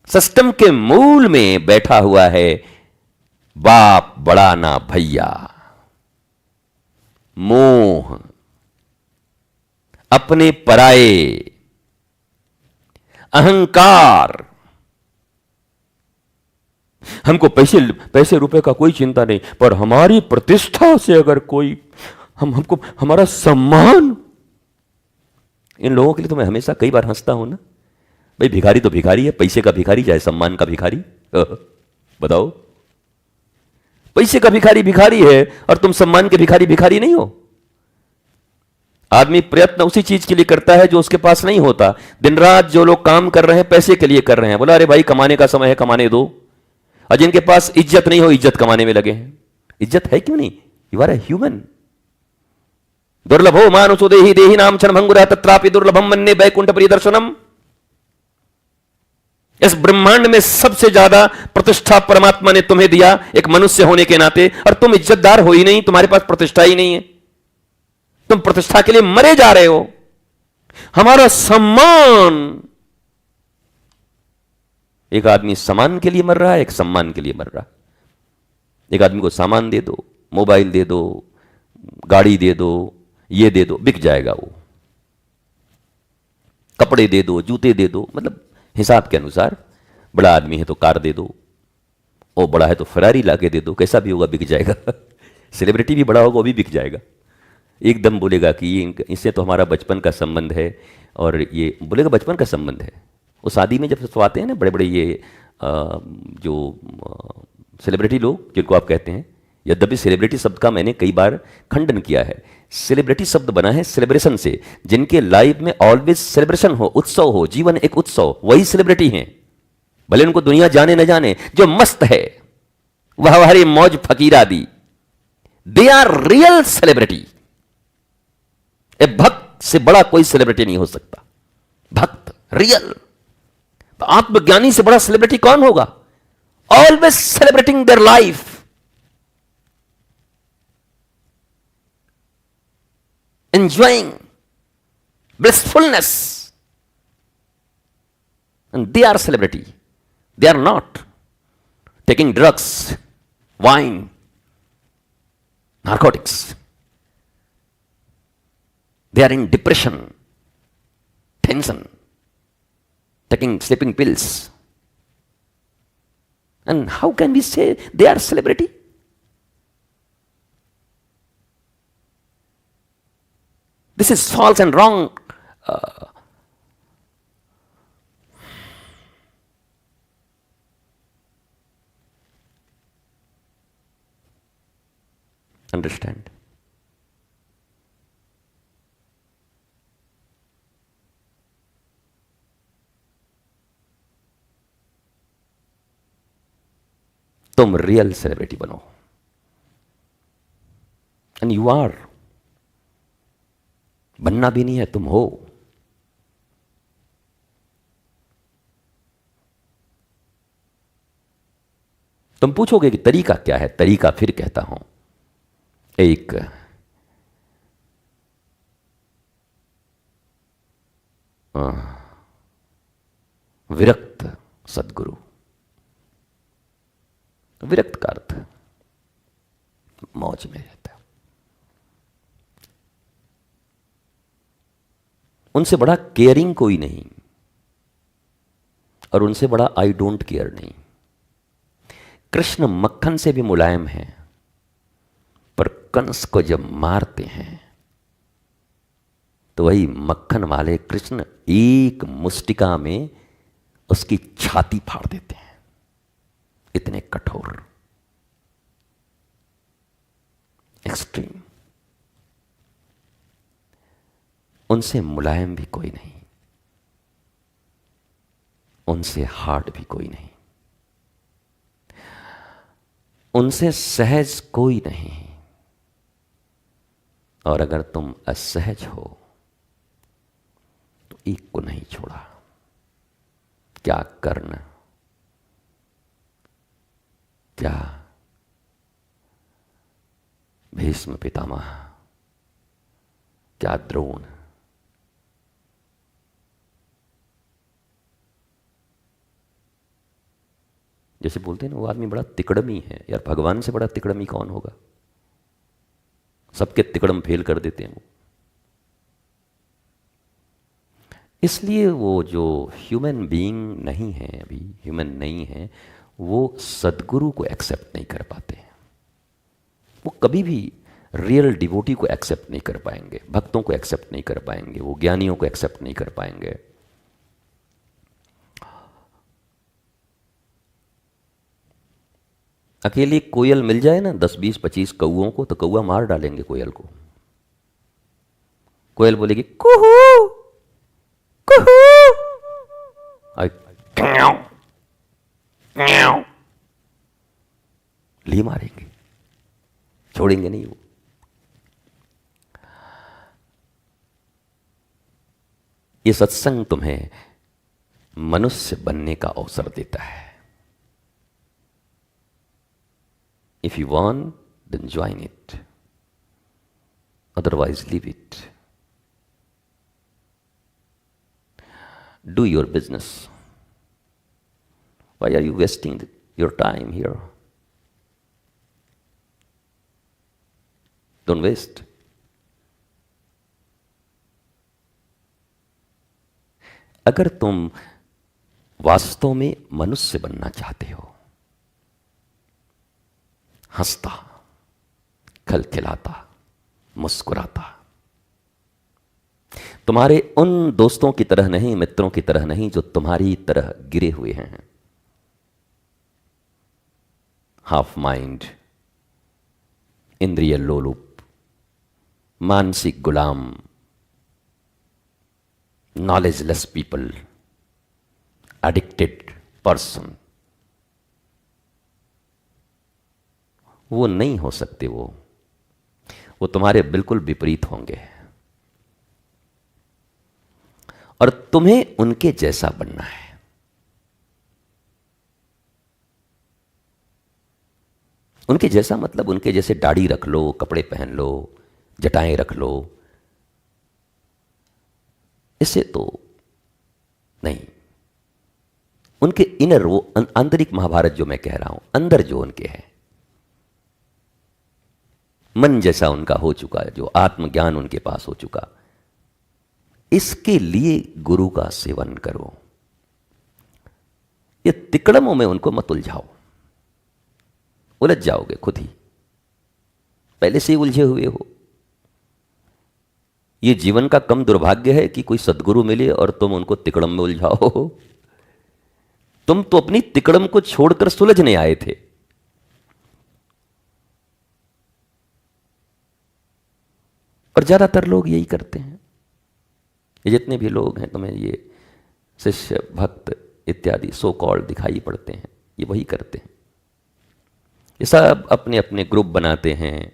सिस्टम के मूल में बैठा हुआ है बाप बड़ा ना भैया, मोह, अपने पराये, अहंकार। हमको पैसे रुपए का कोई चिंता नहीं, पर हमारी प्रतिष्ठा से अगर कोई हमको हमारा सम्मान। इन लोगों के लिए तो मैं हमेशा कई बार हंसता हूं ना। भाई भिखारी तो भिखारी है, पैसे का भिखारी चाहे सम्मान का भिखारी। बताओ, पैसे का भिखारी भिखारी है और तुम सम्मान के भिखारी भिखारी नहीं हो। आदमी प्रयत्न उसी चीज के लिए करता है जो उसके पास नहीं होता। दिन रात जो लोग काम कर रहे हैं पैसे के लिए कर रहे हैं। बोला अरे भाई कमाने का समय है, कमाने दो। और जिनके पास इज्जत नहीं हो, इज्जत कमाने में लगे हैं। इज्जत है क्यों नहीं? You are a human. दुर्लभो मानुषो देहि देहि नाम क्षण भंगुरः तत्रापि दुर्लभम मन्ये वैकुंठ प्रियदर्शनम। इस ब्रह्मांड में सबसे ज्यादा प्रतिष्ठा परमात्मा ने तुम्हें दिया एक मनुष्य होने के नाते, और तुम इज्जतदार हो ही नहीं, तुम्हारे पास प्रतिष्ठा ही नहीं है। तुम प्रतिष्ठा के लिए मरे जा रहे हो। हमारा सम्मान, एक आदमी सम्मान के लिए मर रहा है, एक सम्मान के लिए मर रहा है। एक आदमी को सामान दे दो, मोबाइल दे दो, गाड़ी दे दो, ये दे दो, बिक जाएगा वो। कपड़े दे दो, जूते दे दो, मतलब हिसाब के अनुसार। बड़ा आदमी है तो कार दे दो, ओ बड़ा है तो फरारी लाके दे दो, कैसा भी होगा बिक जाएगा। सेलिब्रिटी भी बड़ा होगा वो भी बिक जाएगा। एकदम बोलेगा कि ये इससे तो हमारा बचपन का संबंध है, और ये बोलेगा बचपन का संबंध है। वो शादी में जब आते हैं ना बड़े बड़े ये जो सेलिब्रिटी लोग जिनको आप कहते हैं, यद्यपि सेलिब्रिटी शब्द का मैंने कई बार खंडन किया है। सेलिब्रिटी शब्द बना है सेलिब्रेशन से। जिनके लाइफ में ऑलवेज सेलिब्रेशन हो, उत्सव हो, जीवन एक उत्सव, वही सेलिब्रिटी हैं। भले उनको दुनिया जाने न जाने, जो मस्त है वह हमारी मौज फकीर आदि, दे आर रियल सेलिब्रिटी। भक्त से बड़ा कोई सेलिब्रिटी नहीं हो सकता। भक्त रियल। तो आत्मज्ञानी से बड़ा सेलिब्रिटी कौन होगा? Always celebrating their life, enjoying blissfulness, and they are celebrity. They are not taking drugs, wine, narcotics. They are in depression, tension, taking sleeping pills. And how can we say they are celebrity? This is false and wrong. Understand? तुम real celebrity बनो। And you are. बनना भी नहीं है, तुम हो। तुम पूछोगे कि तरीका क्या है? तरीका फिर कहता हूं। एक विरक्त सद्गुरु। विरक्त का अर्थ मौज में रहता है। उनसे बड़ा केयरिंग कोई नहीं, और उनसे बड़ा आई डोंट केयर नहीं। कृष्ण मक्खन से भी मुलायम है, पर कंस को जब मारते हैं तो वही मक्खन वाले कृष्ण एक मुष्टिका में उसकी छाती फाड़ देते हैं। इतने कठोर, एक्सट्रीम। उनसे मुलायम भी कोई नहीं, उनसे हार्ड भी कोई नहीं, उनसे सहज कोई नहीं। और अगर तुम असहज हो तो एक को नहीं छोड़ा। क्या कर्ण, क्या भीष्म पितामह, क्या द्रोण, जैसे बोलते हैं ना, वो आदमी बड़ा तिकड़मी है। यार भगवान से बड़ा तिकड़मी कौन होगा? सबके तिकड़म फेल कर देते हैं वो। इसलिए वो जो ह्यूमन बीइंग नहीं है, अभी ह्यूमन नहीं है, वो सद्गुरु को एक्सेप्ट नहीं कर पाते हैं। वो कभी भी रियल डिवोटी को एक्सेप्ट नहीं कर पाएंगे, भक्तों को एक्सेप्ट नहीं कर पाएंगे, वो ज्ञानियों को एक्सेप्ट नहीं कर पाएंगे। अकेली कोयल मिल जाए ना 10, 20, 25 कौओं को, तो कौआ मार डालेंगे कोयल को। कोयल बोलेगी कुहू कुहू, ली मारेंगे, छोड़ेंगे नहीं वो। ये सत्संग तुम्हें मनुष्य बनने का अवसर देता है। If you want, then join it. Otherwise, leave it. Do your business. Why are you wasting your time here? Don't waste. अगर तुम वास्तव में मनुष्य बनना चाहते हो, हंसता, खलखिलाता, मुस्कुराता, तुम्हारे उन दोस्तों की तरह नहीं, मित्रों की तरह नहीं, जो तुम्हारी तरह गिरे हुए हैं, हाफ माइंड, इंद्रिय लोलुप, मानसिक गुलाम, नॉलेजलेस पीपल, एडिक्टेड पर्सन, वो नहीं हो सकते। वो तुम्हारे बिल्कुल विपरीत होंगे और तुम्हें उनके जैसा बनना है। उनके जैसा मतलब उनके जैसे दाढ़ी रख लो, कपड़े पहन लो, जटाएं रख लो, इससे तो नहीं। उनके इनर, वो आंतरिक महाभारत जो मैं कह रहा हूं, अंदर जो उनके है, मन जैसा उनका हो चुका है, जो आत्मज्ञान उनके पास हो चुका, इसके लिए गुरु का सेवन करो। ये तिकड़मों में उनको मत उलझाओ, उलझ जाओगे खुद ही, पहले से ही उलझे हुए हो। ये जीवन का कम दुर्भाग्य है कि कोई सद्गुरु मिले और तुम उनको तिकड़म में उलझाओ। तुम तो अपनी तिकड़म को छोड़कर सुलझने आए थे। और ज्यादातर लोग यही करते हैं। ये जितने भी लोग हैं, तुम्हें ये शिष्य, भक्त इत्यादि सो कॉल्ड दिखाई पड़ते हैं, ये वही करते हैं। ये सब अपने अपने ग्रुप बनाते हैं,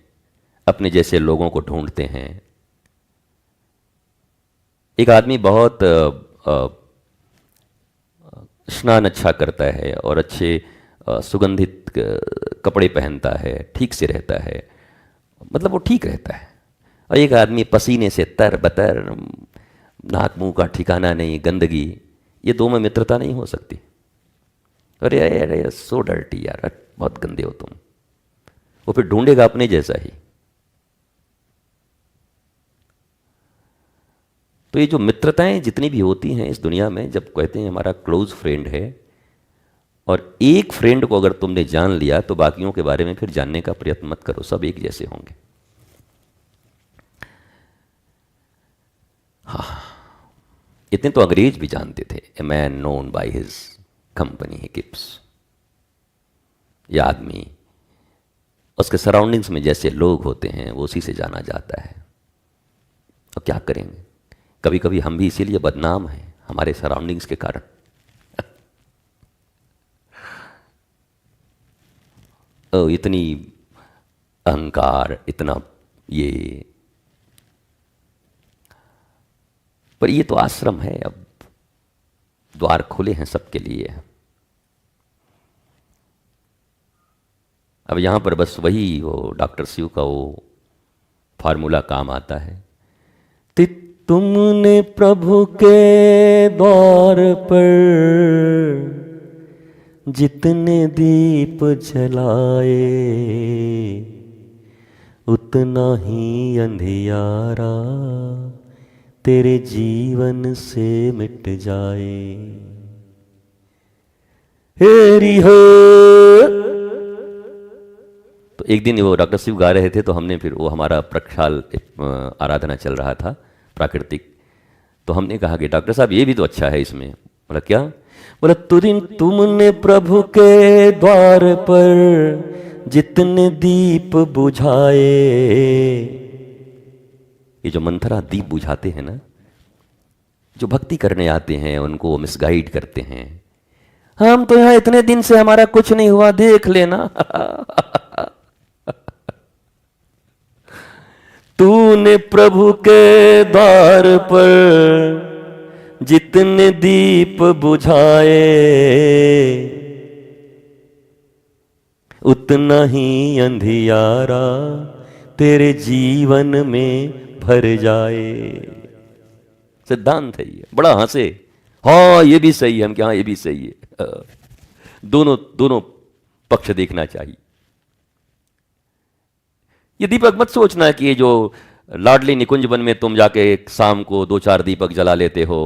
अपने जैसे लोगों को ढूंढते हैं। एक आदमी बहुत स्नान अच्छा करता है और अच्छे सुगंधित कपड़े पहनता है, ठीक से रहता है, मतलब वो ठीक रहता है। और एक आदमी पसीने से तर बतर, नाक मुंह का ठिकाना नहीं, गंदगी, ये दो में मित्रता नहीं हो सकती। अरे अरे सो डर्टी यार, बहुत गंदे हो तुम। वो फिर ढूंढेगा अपने जैसा ही। तो ये जो मित्रताएं जितनी भी होती हैं इस दुनिया में, जब कहते हैं हमारा क्लोज फ्रेंड है, और एक फ्रेंड को अगर तुमने जान लिया तो बाकियों के बारे में फिर जानने का प्रयत्न मत करो, सब एक जैसे होंगे। हाँ, इतने तो अंग्रेज भी जानते थे। A man known by his company he keeps. यह आदमी, उसके सराउंडिंग्स में जैसे लोग होते हैं वो उसी से जाना जाता है। और क्या करेंगे, कभी कभी हम भी इसीलिए बदनाम हैं, हमारे सराउंडिंग्स के कारण। इतनी अहंकार, इतना ये। पर ये तो आश्रम है, अब द्वार खुले हैं सबके लिए। अब यहां पर बस वही वो डॉक्टर शिव का वो फार्मूला काम आता है। तुमने प्रभु के द्वार पर जितने दीप जलाए, उतना ही अंधियारा तेरे जीवन से मिट जाए। हेरी हो। तो एक दिन वो डॉक्टर शिव गा रहे थे, तो हमने फिर, वो हमारा प्रक्षाल आराधना चल रहा था प्राकृतिक, तो हमने कहा कि डॉक्टर साहब ये भी तो अच्छा है इसमें। बोला क्या? बोला तुमने प्रभु के द्वार पर जितने दीप बुझाए। ये जो मंथरा दीप बुझाते हैं ना, जो भक्ति करने आते हैं उनको मिसगाइड करते हैं। हम तो यहां इतने दिन से हमारा कुछ नहीं हुआ, देख लेना। तूने प्रभु के द्वार पर जितने दीप बुझाए, उतना ही अंधियारा तेरे जीवन में भर जाए। सिद्धांत है ये, बड़ा हंसे। हाँ ये भी सही है, हम क्या, हाँ ये भी सही है। दोनों पक्ष देखना चाहिए। ये दीपक मत सोचना कि ये जो लाडली निकुंज वन में तुम जाके शाम को 2-4 दीपक जला लेते हो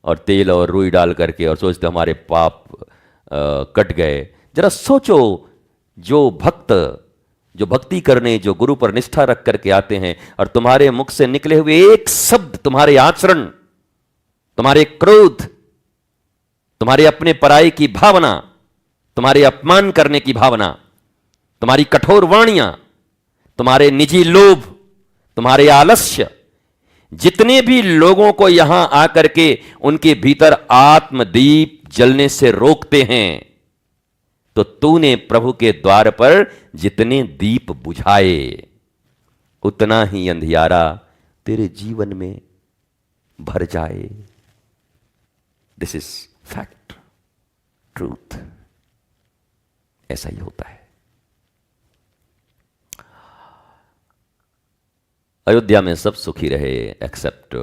और तेल और रुई डाल करके और सोचते हमारे पाप कट गए। जरा सोचो, जो भक्त, जो भक्ति करने, जो गुरु पर निष्ठा रख करके आते हैं, और तुम्हारे मुख से निकले हुए एक शब्द, तुम्हारे आचरण, तुम्हारे क्रोध, तुम्हारे अपने पराई की भावना, तुम्हारे अपमान करने की भावना, तुम्हारी कठोर वाणियां, तुम्हारे निजी लोभ, तुम्हारे आलस्य, जितने भी लोगों को यहां आकर के उनके भीतर आत्मदीप जलने से रोकते हैं, तो तूने प्रभु के द्वार पर जितने दीप बुझाए, उतना ही अंधियारा तेरे जीवन में भर जाए। This is fact, truth. ऐसा ही होता है। अयोध्या में सब सुखी रहे एक्सेप्ट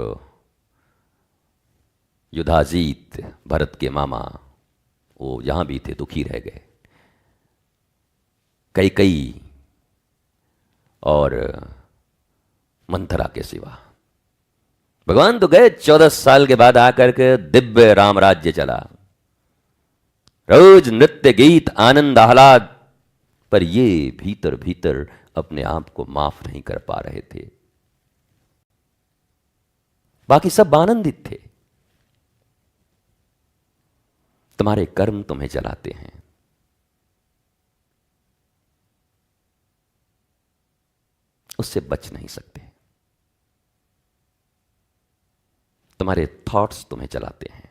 युधाजीत, भरत के मामा, वो यहां भी थे, दुखी रह गए। कैकेयी और मंथरा के सिवा। भगवान तो गए 14 साल के बाद आकर के, दिव्य राम राज्य चला, रोज नृत्य गीत आनंद आह्लाद, पर ये भीतर भीतर अपने आप को माफ नहीं कर पा रहे थे। बाकी सब आनंदित थे। तुम्हारे कर्म तुम्हें जलाते हैं। उससे बच नहीं सकते। तुम्हारे थॉट्स तुम्हें जलाते हैं।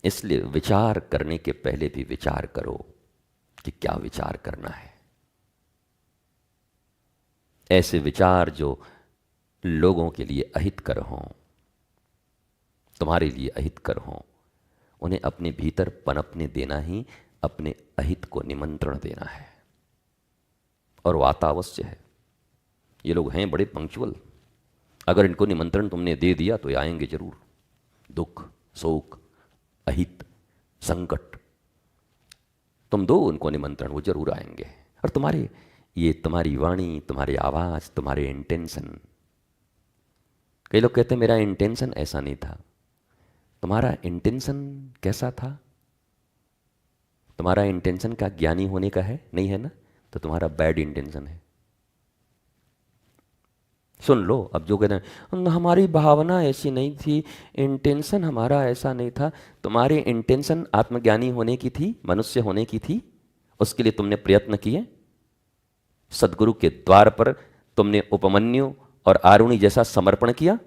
इसलिए विचार करने के पहले भी विचार करो कि क्या विचार करना है। ऐसे विचार जो लोगों के लिए अहितकर हों, तुम्हारे लिए अहितकर हों, उन्हें अपने भीतर पनपने देना ही अपने अहित को निमंत्रण देना है। और वातावश्य है। ये लोग हैं बड़े पंक्चुअल। अगर इनको निमंत्रण तुमने दे दिया तो ये आएंगे जरूर। दुख, शोक, अहित, संकट, तुम दो उनको निमंत्रण, वो जरूर आएंगे। और तुम्हारी वाणी, तुम्हारी आवाज, तुम्हारे इंटेंशन। कई लोग कहते हैं मेरा इंटेंशन ऐसा नहीं था। तुम्हारा इंटेंशन कैसा था? तुम्हारा इंटेंशन क्या ज्ञानी होने का है? नहीं है ना? तो तुम्हारा बैड इंटेंशन है। सुन लो, अब जो कहते हैं हमारी भावना ऐसी नहीं थी, इंटेंशन हमारा ऐसा नहीं था। तुम्हारी इंटेंशन आत्मज्ञानी होने की थी, मनुष्य होने की थी। उसके लिए तुमने प्रयत्न किए। सदगुरु के द्वार पर तुमने उपमन्यु और आरुणि जैसा समर्पण किया,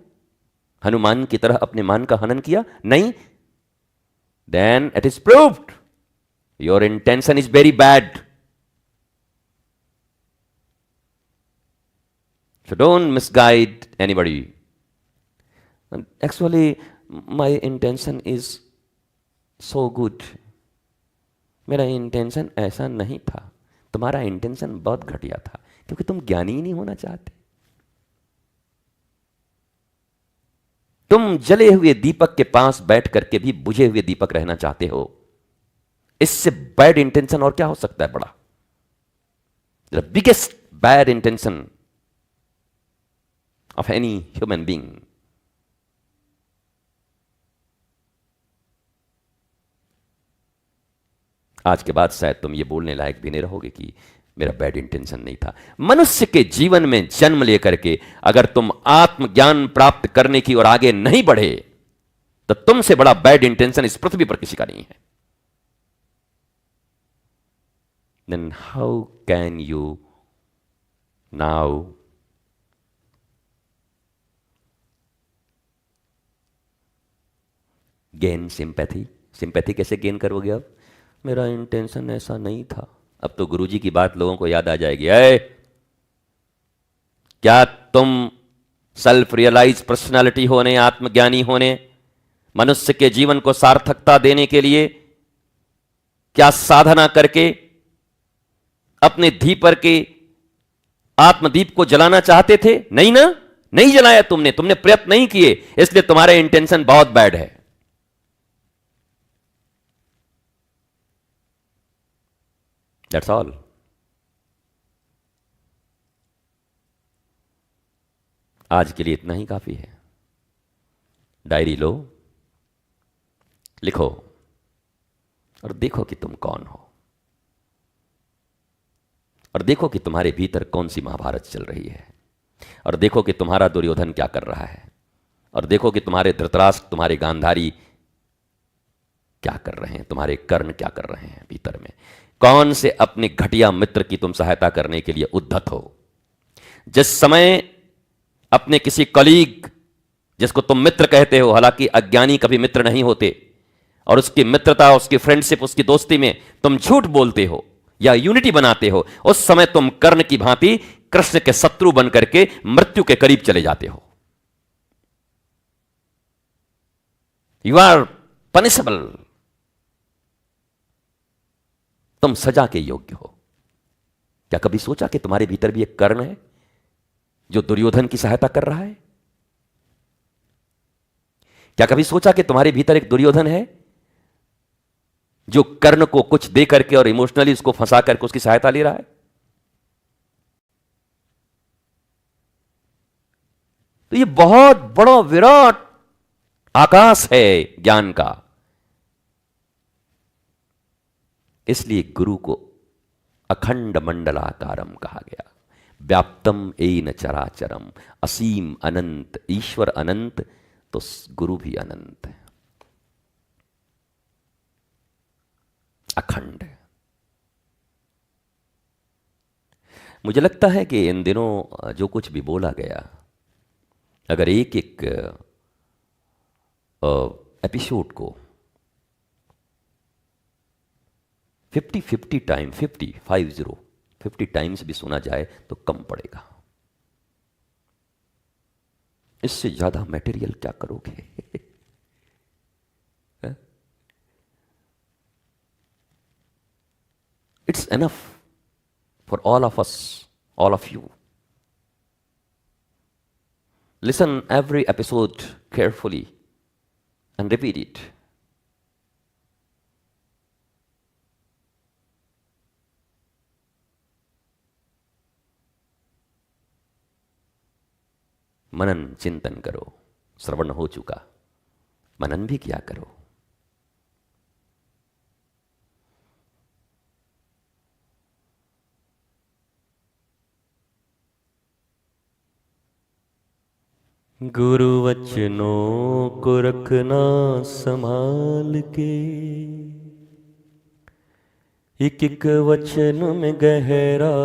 हनुमान की तरह अपने मान का हनन किया? नहीं। Then it is proved your intention is very bad. So don't misguide anybody. And actually, my intention is so good. मेरा इंटेंशन ऐसा नहीं था। तुम्हारा इंटेंशन बहुत घटिया था, क्योंकि तुम ज्ञानी ही नहीं होना चाहते। तुम जले हुए दीपक के पास बैठ करके भी बुझे हुए दीपक रहना चाहते हो। इससे बैड इंटेंशन और क्या हो सकता है बड़ा? The biggest bad intention of any human being. आज के बाद शायद तुम ये बोलने लायक भी नहीं रहोगे कि मेरा बैड इंटेंशन नहीं था। मनुष्य के जीवन में जन्म लेकर के अगर तुम आत्मज्ञान प्राप्त करने की ओर आगे नहीं बढ़े, तो तुमसे बड़ा बैड इंटेंशन इस पृथ्वी पर किसी का नहीं है। Then how can you now gain sympathy? Sympathy कैसे गेन करोगे? अब मेरा इंटेंशन ऐसा नहीं था। अब तो गुरुजी की बात लोगों को याद आ जाएगी। क्या तुम सेल्फ रियलाइज पर्सनालिटी होने, आत्मज्ञानी होने, मनुष्य के जीवन को सार्थकता देने के लिए क्या साधना करके अपने धीपर के आत्मदीप को जलाना चाहते थे? नहीं ना? नहीं जलाया तुमने प्रयत्न नहीं किए, इसलिए तुम्हारा इंटेंशन बहुत बैड है। That's all. आज के लिए इतना ही काफी है। डायरी लो, लिखो और देखो कि तुम कौन हो, और देखो कि तुम्हारे भीतर कौन सी महाभारत चल रही है, और देखो कि तुम्हारा दुर्योधन क्या कर रहा है, और देखो कि तुम्हारे धृतराष्ट्र, तुम्हारे गांधारी क्या कर रहे हैं, तुम्हारे कर्ण क्या कर रहे हैं भीतर में। कौन से अपने घटिया मित्र की तुम सहायता करने के लिए उद्धत हो? जिस समय अपने किसी कलीग, जिसको तुम मित्र कहते हो, हालांकि अज्ञानी कभी मित्र नहीं होते, और उसकी मित्रता, उसकी फ्रेंडशिप, उसकी दोस्ती में तुम झूठ बोलते हो या यूनिटी बनाते हो, उस समय तुम कर्ण की भांति कृष्ण के शत्रु बनकर के मृत्यु के करीब चले जाते हो। You are punishable. तुम सजा के योग्य हो। क्या कभी सोचा कि तुम्हारे भीतर भी एक कर्ण है जो दुर्योधन की सहायता कर रहा है? क्या कभी सोचा कि तुम्हारे भीतर एक दुर्योधन है जो कर्ण को कुछ दे करके और इमोशनली उसको फंसा करके उसकी सहायता ले रहा है? तो ये बहुत बड़ा विराट आकाश है ज्ञान का। इसलिए गुरु को अखंड मंडलाकारम कहा गया। व्याप्तम एन चराचरम, असीम अनंत, ईश्वर अनंत तो गुरु भी अनंत है, अखंड। मुझे लगता है कि इन दिनों जो कुछ भी बोला गया, अगर एक एक एपिसोड को 50 टाइम 50 टाइम्स भी सुना जाए तो कम पड़ेगा। इससे ज्यादा मटेरियल क्या करोगे? It's enough for all of us, all of you. Listen every episode carefully and repeat it. मनन चिंतन करो। श्रवण हो चुका, मनन भी किया करो। गुरु वचनों को रखना संभाल के, एक एक वचन में गहरा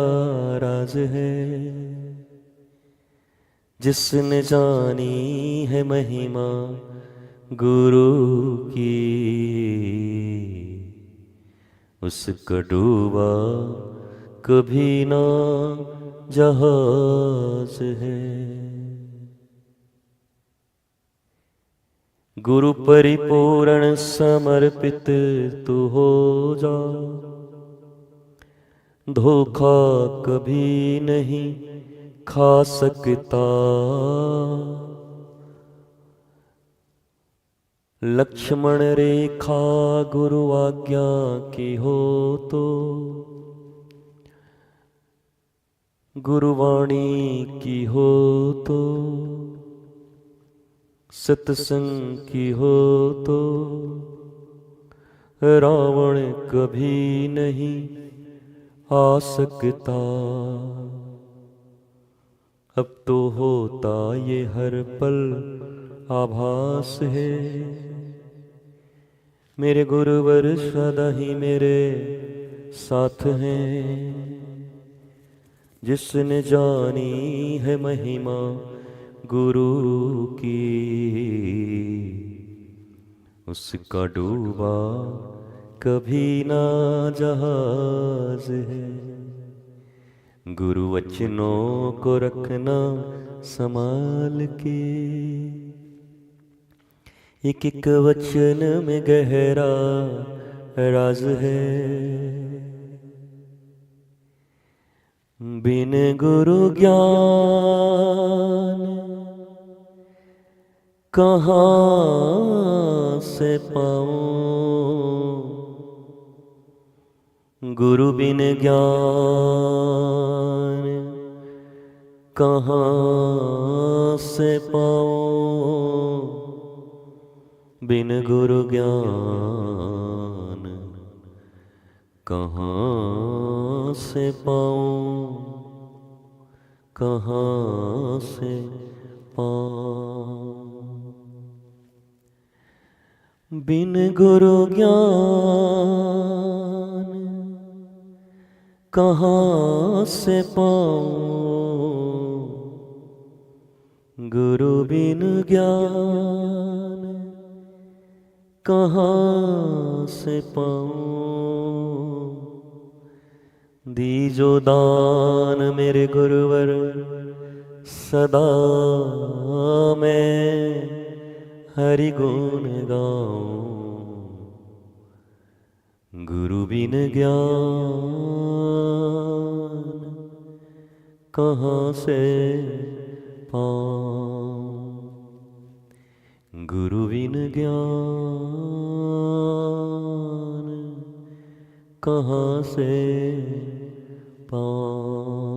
राज है। जिसने जानी है महिमा गुरु की, उसका डूबा कभी ना जहाज है। गुरु परिपूर्ण समर्पित तू हो जा, धोखा कभी नहीं खा सकता। लक्ष्मण रेखा गुरु आज्ञा की हो तो, गुरुवाणी की हो तो, सत्संग की हो तो, रावण कभी नहीं आ सकता। अब तो होता ये हर पल आभास है, मेरे गुरुवर सदा ही मेरे साथ हैं। जिसने जानी है महिमा गुरु की, उसका डूबा कभी ना जहाज है। गुरु वचनों को रखना संभाल के, एक एक वचन में गहरा राज है। बिन गुरु ज्ञान कहाँ से पाऊं, गुरु बिन ज्ञान कहाँ से पाऊं, बिन गुरु ज्ञान कहाँ से पाऊं, कहाँ से पाऊं। बिन गुरु ज्ञान कहाँ से पाऊं गुरु बिन ज्ञान, कहाँ से पाऊं दीजो दान मेरे गुरुवर सदा मैं हरि गुण गाऊं। गुरु बिन ज्ञान कहाँ से पाऊं, गुरु बिन ज्ञान कहाँ से पाऊं।